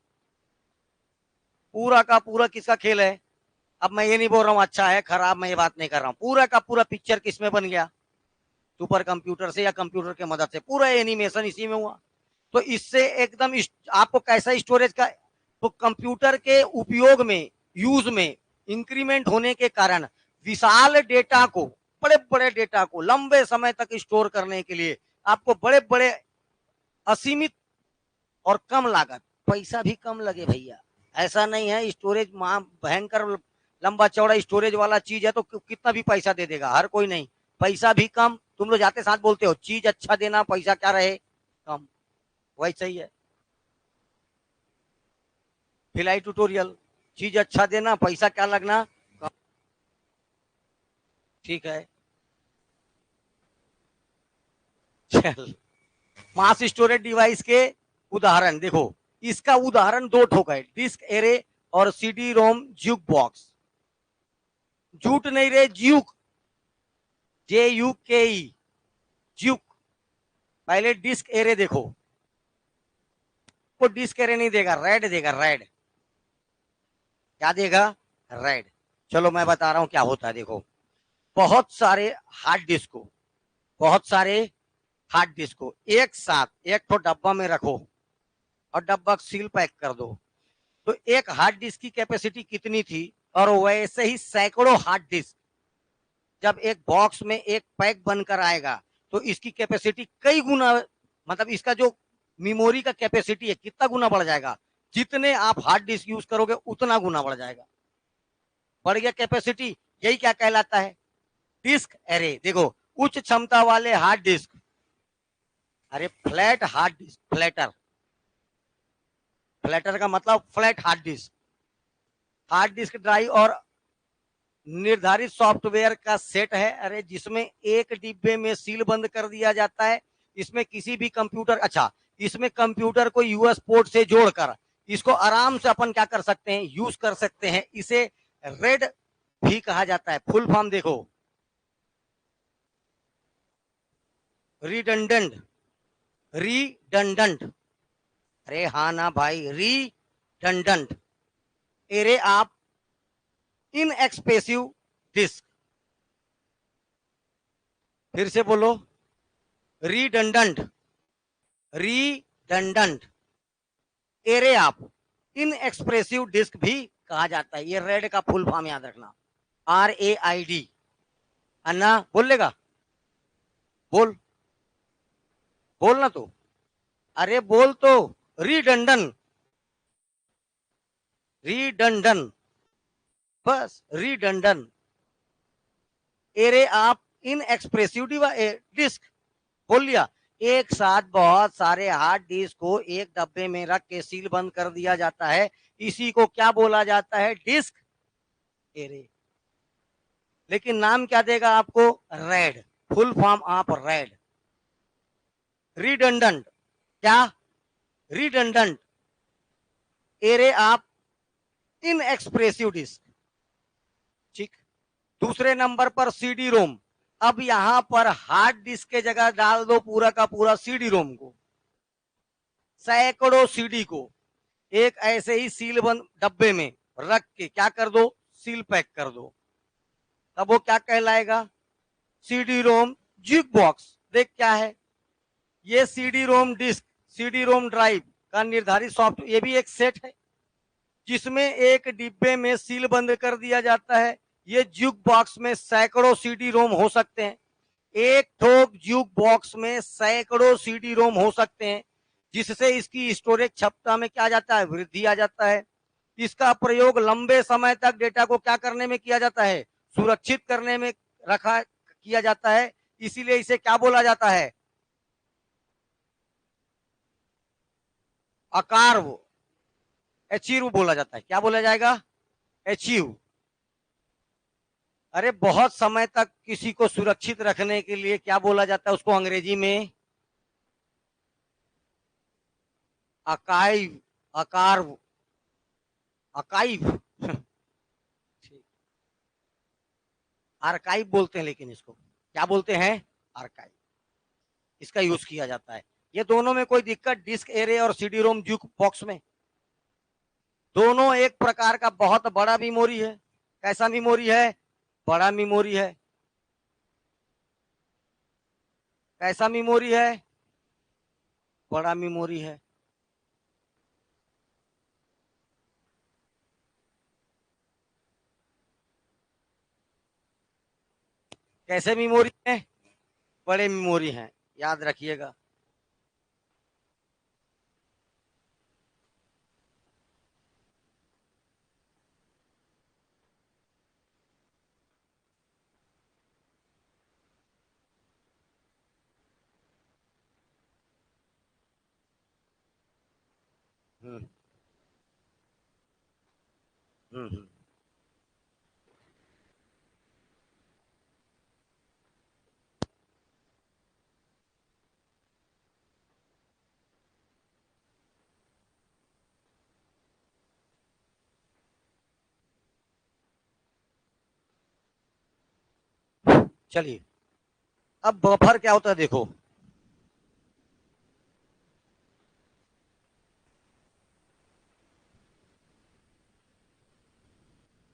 पूरा का पूरा किसका खेल है। अब मैं ये नहीं बोल रहा हूँ अच्छा है खराब, मैं ये बात नहीं कर रहा हूँ, पूरा का पूरा पिक्चर किसमें बन गया, सुपर कंप्यूटर से या कंप्यूटर के मदद से, पूरा एनिमेशन इसी में हुआ। तो इससे एकदम आपको कैसा स्टोरेज का, तो कंप्यूटर के उपयोग में, यूज में इंक्रीमेंट होने के कारण विशाल डेटा को, बड़े बड़े डेटा को लंबे समय तक स्टोर करने के लिए आपको बड़े बड़े असीमित और कम लागत, पैसा भी कम लगे भैया। ऐसा नहीं है स्टोरेज भयंकर लंबा चौड़ा स्टोरेज वाला चीज है तो कितना भी पैसा दे देगा, हर कोई नहीं, पैसा भी कम। तुम लोग जाते साथ बोलते हो चीज अच्छा देना पैसा क्या रहे कम, वैसा ही है फिलाई ट्यूटोरियल, चीज अच्छा देना पैसा क्या लगना कम, ठीक है। चल मास स्टोरेज डिवाइस के उदाहरण देखो, इसका उदाहरण दो ठोक है, डिस्क एरे और सीडी रोम ज्यूक बॉक्स। झूठ नहीं रे, ज्यूक, JUKE, ज्यूक। पहले डिस्क एरे देखो, वो डिस्क एरे नहीं देगा, रेड देगा, रेड क्या देगा, रेड। चलो मैं बता रहा हूं क्या होता है, देखो बहुत सारे हार्ड डिस्क को, बहुत सारे हार्ड डिस्क को एक साथ एक तो डब्बा में रखो और डब्बा सील पैक कर दो, तो एक हार्ड डिस्क की कैपेसिटी कितनी थी, और वैसे ही सैकड़ों हार्ड डिस्क जब एक बॉक्स में एक पैक बनकर आएगा तो इसकी कैपेसिटी कई गुना, मतलब इसका जो मेमोरी का कैपेसिटी है कितना गुना बढ़ जाएगा, जितने आप हार्ड डिस्क यूज करोगे उतना गुना बढ़ जाएगा, बढ़ गया कैपेसिटी, यही क्या कहलाता है डिस्क एरे। देखो उच्च क्षमता वाले हार्ड डिस्क, अरे flat hard disk, flatter, flatter का मतलब flat hard disk, hard disk drive और निर्धारित सॉफ्टवेयर का सेट है, अरे जिसमें एक डिब्बे में सील बंद कर दिया जाता है। इसमें किसी भी कंप्यूटर, अच्छा इसमें कंप्यूटर को यूएस पोर्ट से जोड़कर इसको आराम से अपन क्या कर सकते हैं, यूज कर सकते हैं। इसे रेड भी कहा जाता है, फुल फॉर्म देखो, रिडंडेंट, रिडंडेंट, अरे हाँ ना भाई, रिडंडेंट एरे आप इनएक्सपेसिव डिस्क, फिर से बोलो, रिडंडेंट, रिडंडेंट एरे आप इनएक्सप्रेसिव डिस्क भी कहा जाता है। ये रेड का फुल फॉर्म याद रखना, RAID। अन्ना बोल लेगा, बोल, बोलना तो अरे बोल तो, रिडंडन, रिडंडन, बस रिडंडन। एरे आप इन एक्सप्रेसिव डिस्क, बोल लिया। एक साथ बहुत सारे हार्ड डिस्क को एक डब्बे में रख के सील बंद कर दिया जाता है, इसी को क्या बोला जाता है? Disk array. लेकिन नाम क्या देगा आपको? RAID, full form of RAID. Redundant, क्या? Redundant array of inexpressive disk. ठीक। दूसरे नंबर पर सीडी रोम। अब यहां पर हार्ड डिस्क के जगह डाल दो पूरा का पूरा सीडी रोम को, सैकड़ों सीडी को एक ऐसे ही सील बंद डब्बे में रख के क्या कर दो? सील पैक कर दो। तब वो क्या कहलाएगा? CD ROM jukebox. देख क्या है ये? CD ROM disk, CD ROM drive का निर्धारित सॉफ्टवेयर, ये भी एक सेट है जिसमें एक डिब्बे में सील बंद कर दिया जाता है। ये ज्यूक बॉक्स में सैकड़ों सीडी रोम हो सकते हैं। एक ठोक ज्यूक बॉक्स में सैकड़ों सीडी रोम हो सकते हैं, जिससे इसकी स्टोरेज क्षमता में क्या जाता है? वृद्धि आ जाता है। इसका प्रयोग लंबे समय तक डेटा को क्या करने में किया जाता है? सुरक्षित करने में रखा किया जाता है। इसीलिए इसे क्या बोला जाता है? आकार अचीव बोला जाता है। क्या बोला जाएगा? अचीव। अरे बहुत समय तक किसी को सुरक्षित रखने के लिए क्या बोला जाता है उसको अंग्रेजी में? अकाइव, आकार, अकाइव। आर्काइव बोलते हैं, लेकिन इसको क्या बोलते हैं? आर्काइव। इसका यूज किया जाता है। ये दोनों में कोई दिक्कत? डिस्क एरे और सीडी रोम ज्यूक बॉक्स में दोनों एक प्रकार का बहुत बड़ा मेमोरी है। कैसा मेमोरी है? बड़ा मेमोरी है। कैसा मेमोरी है? बड़ा मेमोरी है। कैसे मेमोरी है? बड़े मेमोरी हैं, याद रखिएगा। हम्म हम्म। चलिए, अब बफर क्या होता है देखो।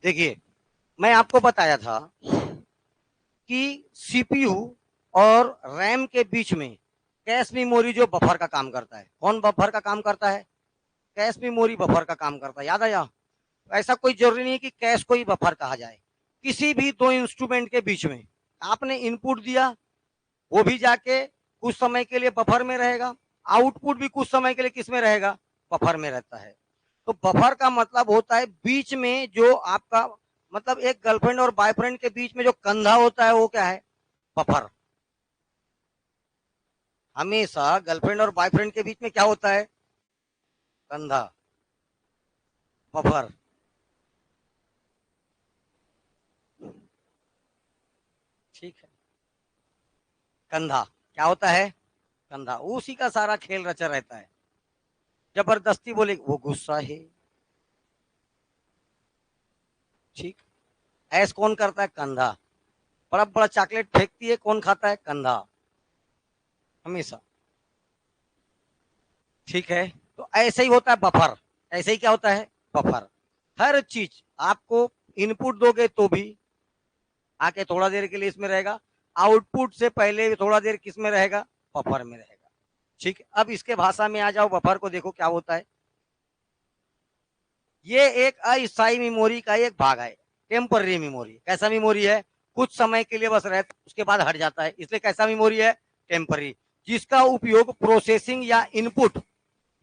देखिए, मैं आपको बताया था कि सीपीयू और रैम के बीच में कैश मेमोरी जो बफर का काम करता है। कौन बफर का काम करता है? कैश मेमोरी बफर का काम करता है। याद आया? ऐसा कोई जरूरी नहीं कि कैश को ही बफर कहा जाए। किसी भी दो इंस्ट्रूमेंट के बीच में आपने इनपुट दिया, वो भी जाके कुछ समय के लिए बफर में रहेगा, आउटपुट भी कुछ समय के लिए किस में रहेगा? बफर में रहता है। तो बफर का मतलब होता है बीच में जो आपका, मतलब एक गर्लफ्रेंड और बॉयफ्रेंड के बीच में जो कंधा होता है वो क्या है? बफर। हमेशा गर्लफ्रेंड और बॉयफ्रेंड के बीच में क्या होता है? कंधा, बफर। ठीक है। कंधा क्या होता है? कंधा। उसी का सारा खेल रचा रहता है। जबरदस्ती बोले वो गुस्सा है। ठीक। ऐस कौन करता है? कंधा। बड़ा बड़ा चॉकलेट फेंकती है, कौन खाता है? कंधा, हमेशा। ठीक है। तो ऐसे ही होता है बफर। ऐसे ही क्या होता है? बफर। हर चीज आपको इनपुट दोगे तो भी आके थोड़ा देर के लिए इसमें रहेगा, आउटपुट से पहले थोड़ा देर किस में रहेगा? बफर में रहेगा। ठीक है। अब इसके भाषा में आ जाओ, बफर को देखो क्या होता है। ये एक अस्थायी मेमोरी का एक भाग है, टेम्पररी मेमोरी। कैसा मेमोरी है? कुछ समय के लिए बस रहता, उसके बाद हट जाता है, इसलिए कैसा मेमोरी है? टेम्पररी। जिसका उपयोग प्रोसेसिंग या इनपुट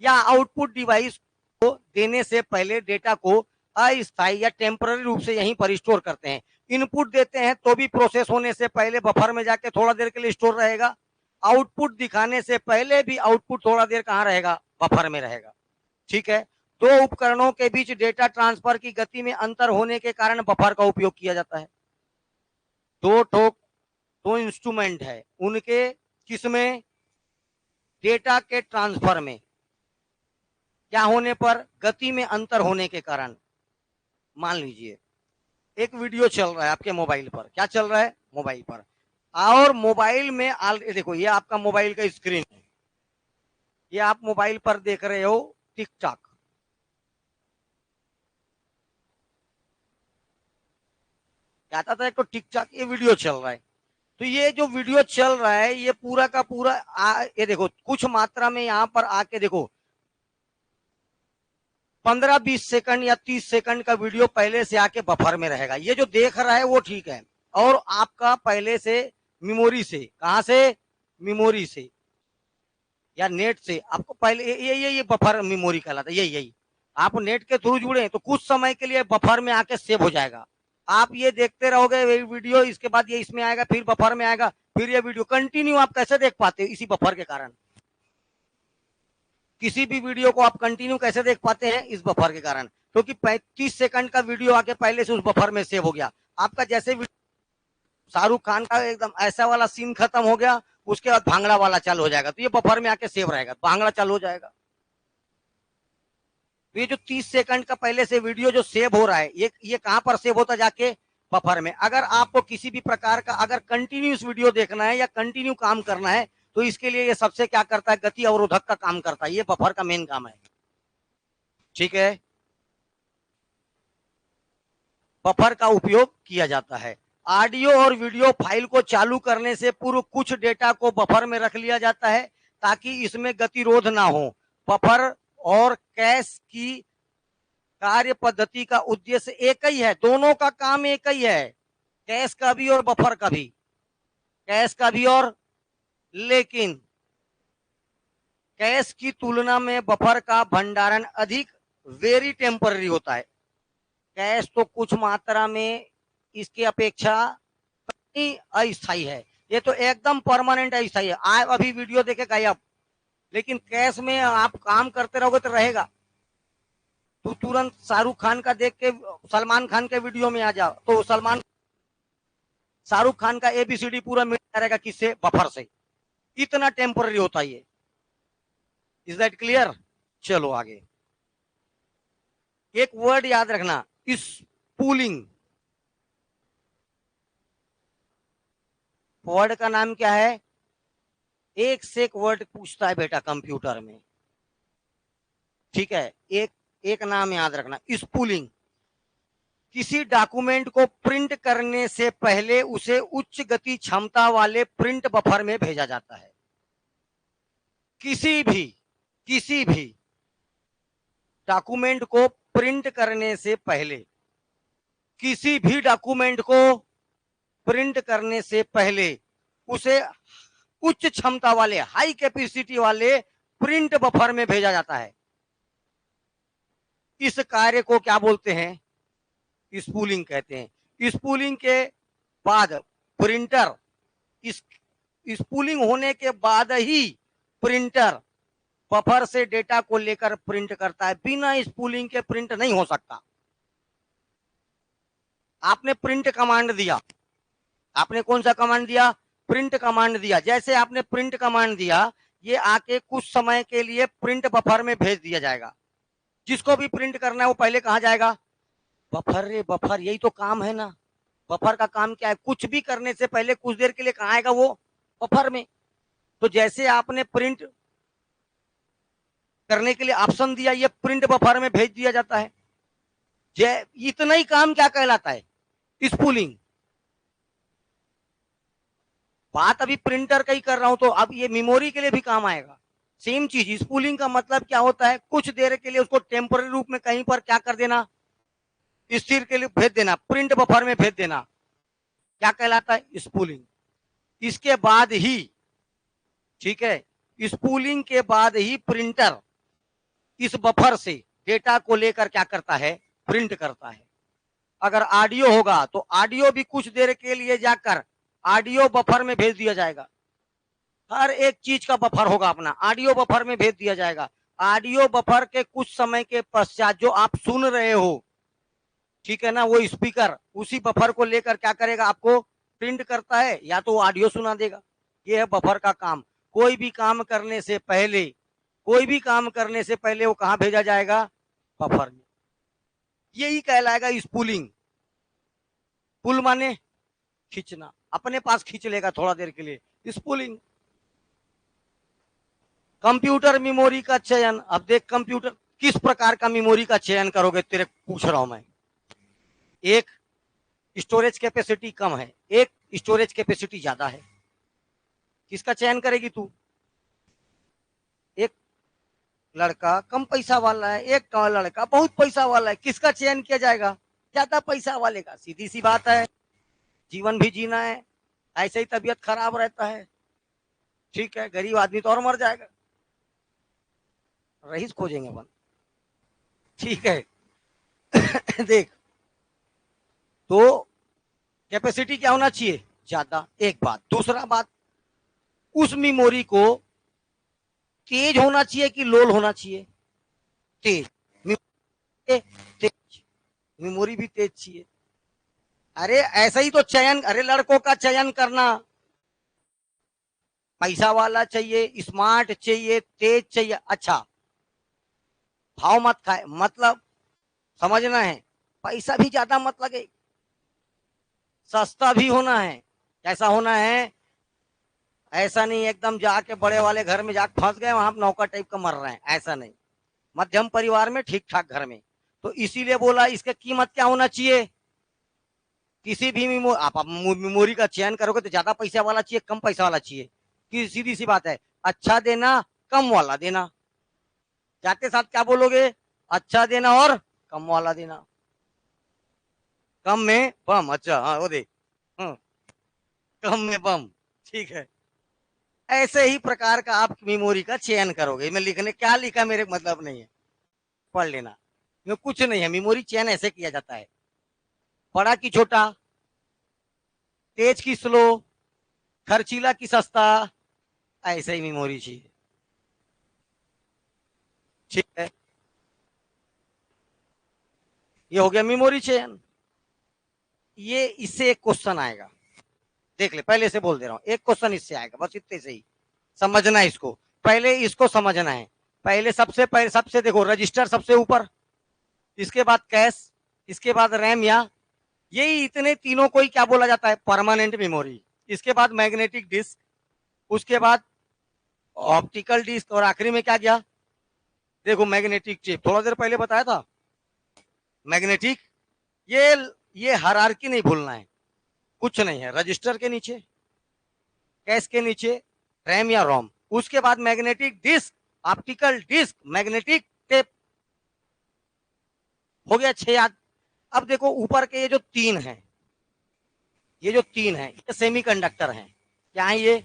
या आउटपुट डिवाइस को देने से पहले डेटा को अस्थायी या टेम्पररी रूप से यहीं पर स्टोर करते हैं। इनपुट देते हैं तो भी प्रोसेस होने से पहले बफर में जाके थोड़ा देर के लिए स्टोर रहेगा। आउटपुट दिखाने से पहले भी आउटपुट थोड़ा देर कहाँ रहेगा, बफर में रहेगा। ठीक है, दो उपकरणों के बीच डेटा ट्रांसफर की गति में अंतर होने के कारण बफर का उपयोग किया जाता है। दो इंस्ट्रूमेंट है, उनके किसमें, डेटा के ट्रांसफर में क्या होने पर, गति में अंतर होने के कारण। मान लीजिए एक वीडियो चल रहा है आपके मोबाइल पर, क्या चल रहा है, मोबाइल पर, और मोबाइल में देखो ये आपका मोबाइल का स्क्रीन है, ये आप मोबाइल पर देख रहे हो टिकटॉक। क्या आता था, एक तो टिकटॉक ये वीडियो चल रहा है, तो ये जो वीडियो चल रहा है ये पूरा का पूरा ये देखो कुछ मात्रा में यहां पर आके देखो 15-20 सेकंड या 30 सेकंड का वीडियो पहले से आके बफर में रहेगा। ये जो देख रहा है वो ठीक है, और आपका पहले से मेमोरी से, कहां से, मेमोरी से या नेट से आपको पहले ये बफर मेमोरी कहलाता है। यही आप नेट के थ्रू जुड़े तो कुछ समय के लिए बफर में आके सेव हो जाएगा। आप ये देखते रहोगे वीडियो, इसके बाद ये इसमें आएगा, फिर बफर में आएगा, फिर ये वीडियो कंटिन्यू आप कैसे देख पाते हो, इसी बफर के कारण। किसी भी वीडियो को आप कंटिन्यू कैसे देख पाते हैं, इस बफर के कारण, क्योंकि 35 सेकंड का वीडियो आके पहले से उस बफर में सेव हो गया। आपका जैसे शाहरुख खान का एकदम ऐसा वाला सीन खत्म हो गया, उसके बाद भांगड़ा वाला चालू हो जाएगा, तो ये बफर में आके सेव रहेगा, भांगड़ा चालू हो जाएगा। ये जो 30 सेकंड का पहले से वीडियो जो सेव हो रहा है, ये कहां पर सेव होता, जाके बफर में। अगर आपको किसी भी प्रकार का अगर कंटिन्यूस वीडियो देखना है या कंटिन्यू काम करना है, तो इसके लिए ये सबसे क्या करता है, गति अवरोधक का काम करता है, ये बफर का मेन काम है। ठीक है, बफर का उपयोग किया जाता है। ऑडियो और वीडियो फाइल को चालू करने से पूर्व कुछ डेटा को बफर में रख लिया जाता है ताकि इसमें गतिरोध ना हो। बफर और कैश की कार्य पद्धति का उद्देश्य एक ही है, दोनों का काम एक ही है, कैश का भी और बफर का भी, कैश का भी और, लेकिन कैश की तुलना में बफर का भंडारण अधिक वेरी टेम्पररी होता है। कैश तो कुछ मात्रा में इसकी अपेक्षा अस्थायी है, ये तो एकदम परमानेंट अस्थायी है। आप अभी वीडियो देखे गायब, लेकिन कैश में आप काम करते रहोगे तो रहेगा। तो तुरंत शाहरुख खान का देख के सलमान खान के वीडियो में आ जाओ, तो शाहरुख खान का एबीसीडी पूरा मिल जाएगा, किससे, बफर से। इतना टेम्पररी होता है ये। Is that clear? चलो आगे, एक वर्ड याद रखना, स्पूलिंग। वर्ड का नाम क्या है, एक से एक वर्ड पूछता है बेटा कंप्यूटर में। ठीक है, एक नाम याद रखना, स्पूलिंग। किसी डॉक्यूमेंट को प्रिंट करने से पहले उसे उच्च गति क्षमता वाले प्रिंट बफर में भेजा जाता है। किसी भी डॉक्यूमेंट को प्रिंट करने से पहले, किसी भी डॉक्यूमेंट को प्रिंट करने से पहले उसे उच्च क्षमता वाले, हाई कैपेसिटी वाले प्रिंट बफर में भेजा जाता है। इस कार्य को क्या बोलते हैं, स्पूलिंग कहते हैं। स्पूलिंग के बाद प्रिंटर, स्पूलिंग होने के बाद ही प्रिंटर बफर से डेटा को लेकर प्रिंट करता है। बिना स्पूलिंग के प्रिंट नहीं हो सकता। आपने प्रिंट कमांड दिया, आपने कौन सा कमांड दिया, प्रिंट कमांड दिया। जैसे आपने प्रिंट कमांड दिया, ये आके कुछ समय के लिए प्रिंट बफर में भेज दिया जाएगा। जिसको भी प्रिंट करना है वो पहले कहां जाएगा, बफर। रे बफर, यही तो काम है ना। बफर का काम क्या है, कुछ भी करने से पहले कुछ देर के लिए कहां आएगा, वो बफर में। तो जैसे आपने प्रिंट करने के लिए ऑप्शन दिया, ये प्रिंट बफर में भेज दिया जाता है। इतना ही काम क्या कहलाता है, स्पूलिंग। बात अभी प्रिंटर का ही कर रहा हूं, तो अब ये मेमोरी के लिए भी काम आएगा। सेम चीज, स्पूलिंग का मतलब क्या होता है, कुछ देर के लिए उसको टेम्पररी रूप में कहीं पर क्या कर देना, स्थिर के लिए भेज देना, प्रिंट बफर में भेज देना, क्या कहलाता है, स्पूलिंग। इसके बाद ही ठीक है। स्पूलिंग के बाद ही प्रिंटर इस बफर से डेटा को लेकर क्या करता है, प्रिंट करता है। अगर ऑडियो होगा तो ऑडियो भी कुछ देर के लिए जाकर ऑडियो बफर में भेज दिया जाएगा। हर एक चीज का बफर होगा अपना, ऑडियो बफर में भेज दिया जाएगा। ऑडियो बफर के कुछ समय के पश्चात जो आप सुन रहे हो, ठीक है ना, वो स्पीकर उसी बफर को लेकर क्या करेगा, आपको प्रिंट करता है, या तो ऑडियो सुना देगा। ये है बफर का काम। कोई भी काम करने से पहले, कोई भी काम करने से पहले वो कहां भेजा जाएगा, बफर में। यही कहलाएगा स्पूलिंग। पुल माने खींचना, अपने पास खींच लेगा थोड़ा देर के लिए, स्पूलिंग। कंप्यूटर मेमोरी का चयन, अब देख कंप्यूटर किस प्रकार का मेमोरी का चयन करोगे, तेरे पूछ रहा हूं मैं। एक स्टोरेज कैपेसिटी कम है, एक स्टोरेज कैपेसिटी ज्यादा है, किसका चयन करेगी तू? एक लड़का कम पैसा वाला है, एक लड़का बहुत पैसा वाला है, किसका चयन किया जाएगा? ज्यादा पैसा वाले का। सीधी सी बात है, जीवन भी जीना है, ऐसे ही तबीयत खराब रहता है, ठीक है, गरीब आदमी तो और मर जाएगा, रईस खोजेंगे अपन, ठीक है। देख, तो कैपेसिटी क्या होना चाहिए, ज्यादा, एक बात। दूसरा बात, उस मेमोरी को तेज होना चाहिए कि लोल होना चाहिए? तेज। तेज मेमोरी भी तेज चाहिए। अरे ऐसा ही तो चयन, अरे लड़कों का चयन करना, पैसा वाला चाहिए, स्मार्ट चाहिए, तेज चाहिए। अच्छा, भाव मत खाए, मतलब समझना है, पैसा भी ज्यादा मत लगे, सस्ता भी होना है। कैसा होना है? ऐसा नहीं एकदम जाके बड़े वाले घर में जाके फंस गए, वहां नौकर टाइप का मर रहे हैं, ऐसा नहीं। मध्यम परिवार में, ठीक ठाक घर में। तो इसीलिए बोला इसका कीमत क्या होना चाहिए। किसी भी आप मेमोरी का चयन करोगे तो ज्यादा पैसा वाला चाहिए, कम पैसा वाला चाहिए, कि सीधी सी बात है, अच्छा देना, कम वाला देना। जाते साथ क्या बोलोगे? अच्छा देना और कम वाला देना। कम में बम, अच्छा हाँ वो देख, कम में बम, ठीक है। ऐसे ही प्रकार का आप मेमोरी का चयन करोगे। मैं लिखने क्या लिखा मेरे मतलब नहीं है, पढ़ लेना, में कुछ नहीं है। मेमोरी चयन ऐसे किया जाता है, बड़ा की छोटा, तेज की स्लो, खर्चीला की सस्ता, ऐसे ही मेमोरी चाहिए, ठीक है। ये हो गया मेमोरी चयन। ये इससे एक क्वेश्चन आएगा, देख ले, पहले से बोल दे रहा हूं, एक क्वेश्चन इससे आएगा, बस इतने से ही समझना है इसको। पहले इसको समझना है। पहले सबसे देखो, रजिस्टर सबसे ऊपर, इसके बाद कैश, इसके बाद रैम, या यही इतने तीनों को ही क्या बोला जाता है, परमानेंट मेमोरी। इसके बाद मैग्नेटिक डिस्क, उसके बाद ऑप्टिकल डिस्क, और आखिरी में क्या गया, देखो मैग्नेटिक चिप, थोड़ा देर पहले बताया था मैग्नेटिक। ये ये हायरार्की नहीं भूलना है, कुछ नहीं है, रजिस्टर के नीचे, कैश के नीचे, रैम या रोम, उसके बाद magnetic disk, optical disk, magnetic tape. हो गया 6 याद। अब देखो ऊपर के ये जो तीन है, ये जो तीन है, ये सेमीकंडक्टर है। क्या है ये?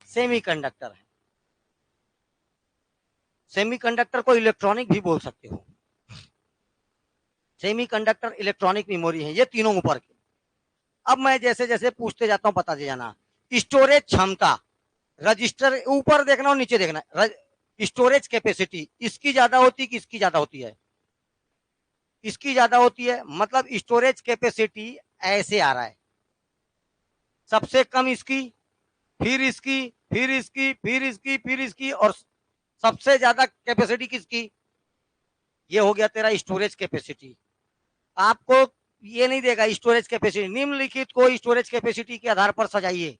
सेमीकंडक्टर है। सेमीकंडक्टर को इलेक्ट्रॉनिक भी बोल सकते हो। सेमीकंडक्टर इलेक्ट्रॉनिक मेमोरी है ये तीनों ऊपर के। अब मैं जैसे जैसे पूछते जाता हूं, पता दे जाना। स्टोरेज क्षमता, रजिस्टर ऊपर देखना और नीचे देखना। स्टोरेज कैपेसिटी इसकी ज्यादा होती है कि इसकी ज्यादा होती है? इसकी ज्यादा होती है, मतलब स्टोरेज कैपेसिटी ऐसे आ रहा है, सबसे कम इसकी, फिर इसकी, फिर इसकी, फिर इसकी, फिर इसकी, और सबसे ज्यादा कैपेसिटी किसकी? ये हो गया तेरा स्टोरेज कैपेसिटी। आपको ये नहीं देगा स्टोरेज कैपेसिटी, निम्नलिखित को स्टोरेज कैपेसिटी के आधार पर सजाइए।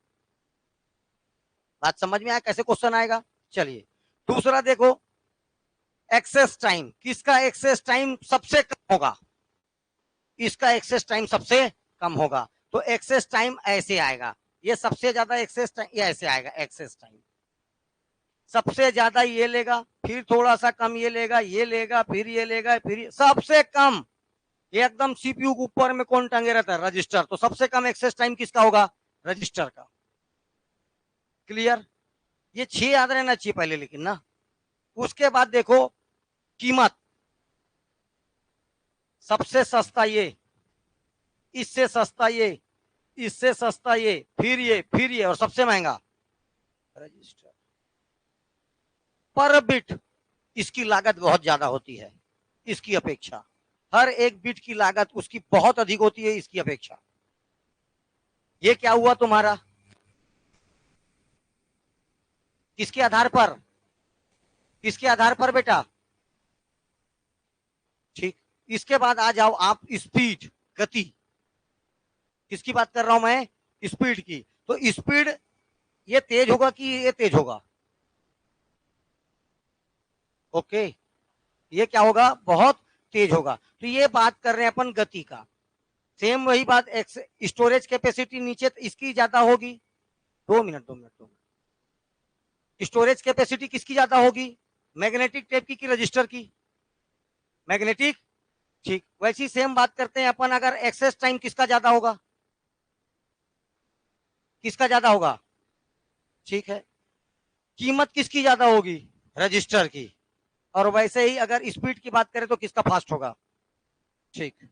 बात समझ में आया कैसे क्वेश्चन आएगा? चलिए दूसरा देखो, एक्सेस टाइम, किसका एक्सेस टाइम सबसे कम होगा? इसका एक्सेस टाइम सबसे कम होगा। तो एक्सेस टाइम ऐसे आएगा, ये सबसे ज्यादा एक्सेस टाइम, ये ऐसे आएगा एक्सेस टाइम, सबसे ज्यादा ये लेगा, फिर थोड़ा सा कम ये लेगा, ये लेगा, फिर ये लेगा, फिर सबसे कम। ये एकदम सीपीयू के ऊपर में कौन टंगे रहता है? रजिस्टर। तो सबसे कम एक्सेस टाइम किसका होगा? रजिस्टर का। क्लियर? ये 6 याद रहना चाहिए पहले, लेकिन ना उसके बाद देखो कीमत, सबसे सस्ता ये, इससे सस्ता ये, इससे सस्ता ये, फिर ये और सबसे महंगा रजिस्टर। पर बिट इसकी लागत बहुत ज्यादा होती है इसकी अपेक्षा, हर एक बिट की लागत उसकी बहुत अधिक होती है इसकी अपेक्षा। ये क्या हुआ तुम्हारा, किसके आधार पर, किसके आधार पर बेटा, ठीक। इसके बाद आ जाओ आप स्पीड, गति, किसकी बात कर रहा हूं मैं, स्पीड की। तो स्पीड ये तेज होगा कि ये तेज होगा, ओके, ये क्या होगा, बहुत तेज होगा। तो ये बात कर रहे हैं अपन गति का। सेम वही बात, स्टोरेज कैपेसिटी नीचे इसकी ज्यादा होगी, 2 मिनट, स्टोरेज कैपेसिटी किसकी ज्यादा होगी, मैग्नेटिक टेप की रजिस्टर की, मैग्नेटिक, ठीक। वैसी सेम बात करते हैं अपन, अगर एक्सेस टाइम किसका ज्यादा होगा, किसका ज्यादा होगा, ठीक है। कीमत किसकी ज्यादा होगी, रजिस्टर की। और वैसे ही अगर स्पीड की बात करें तो किसका फास्ट होगा, ठीक।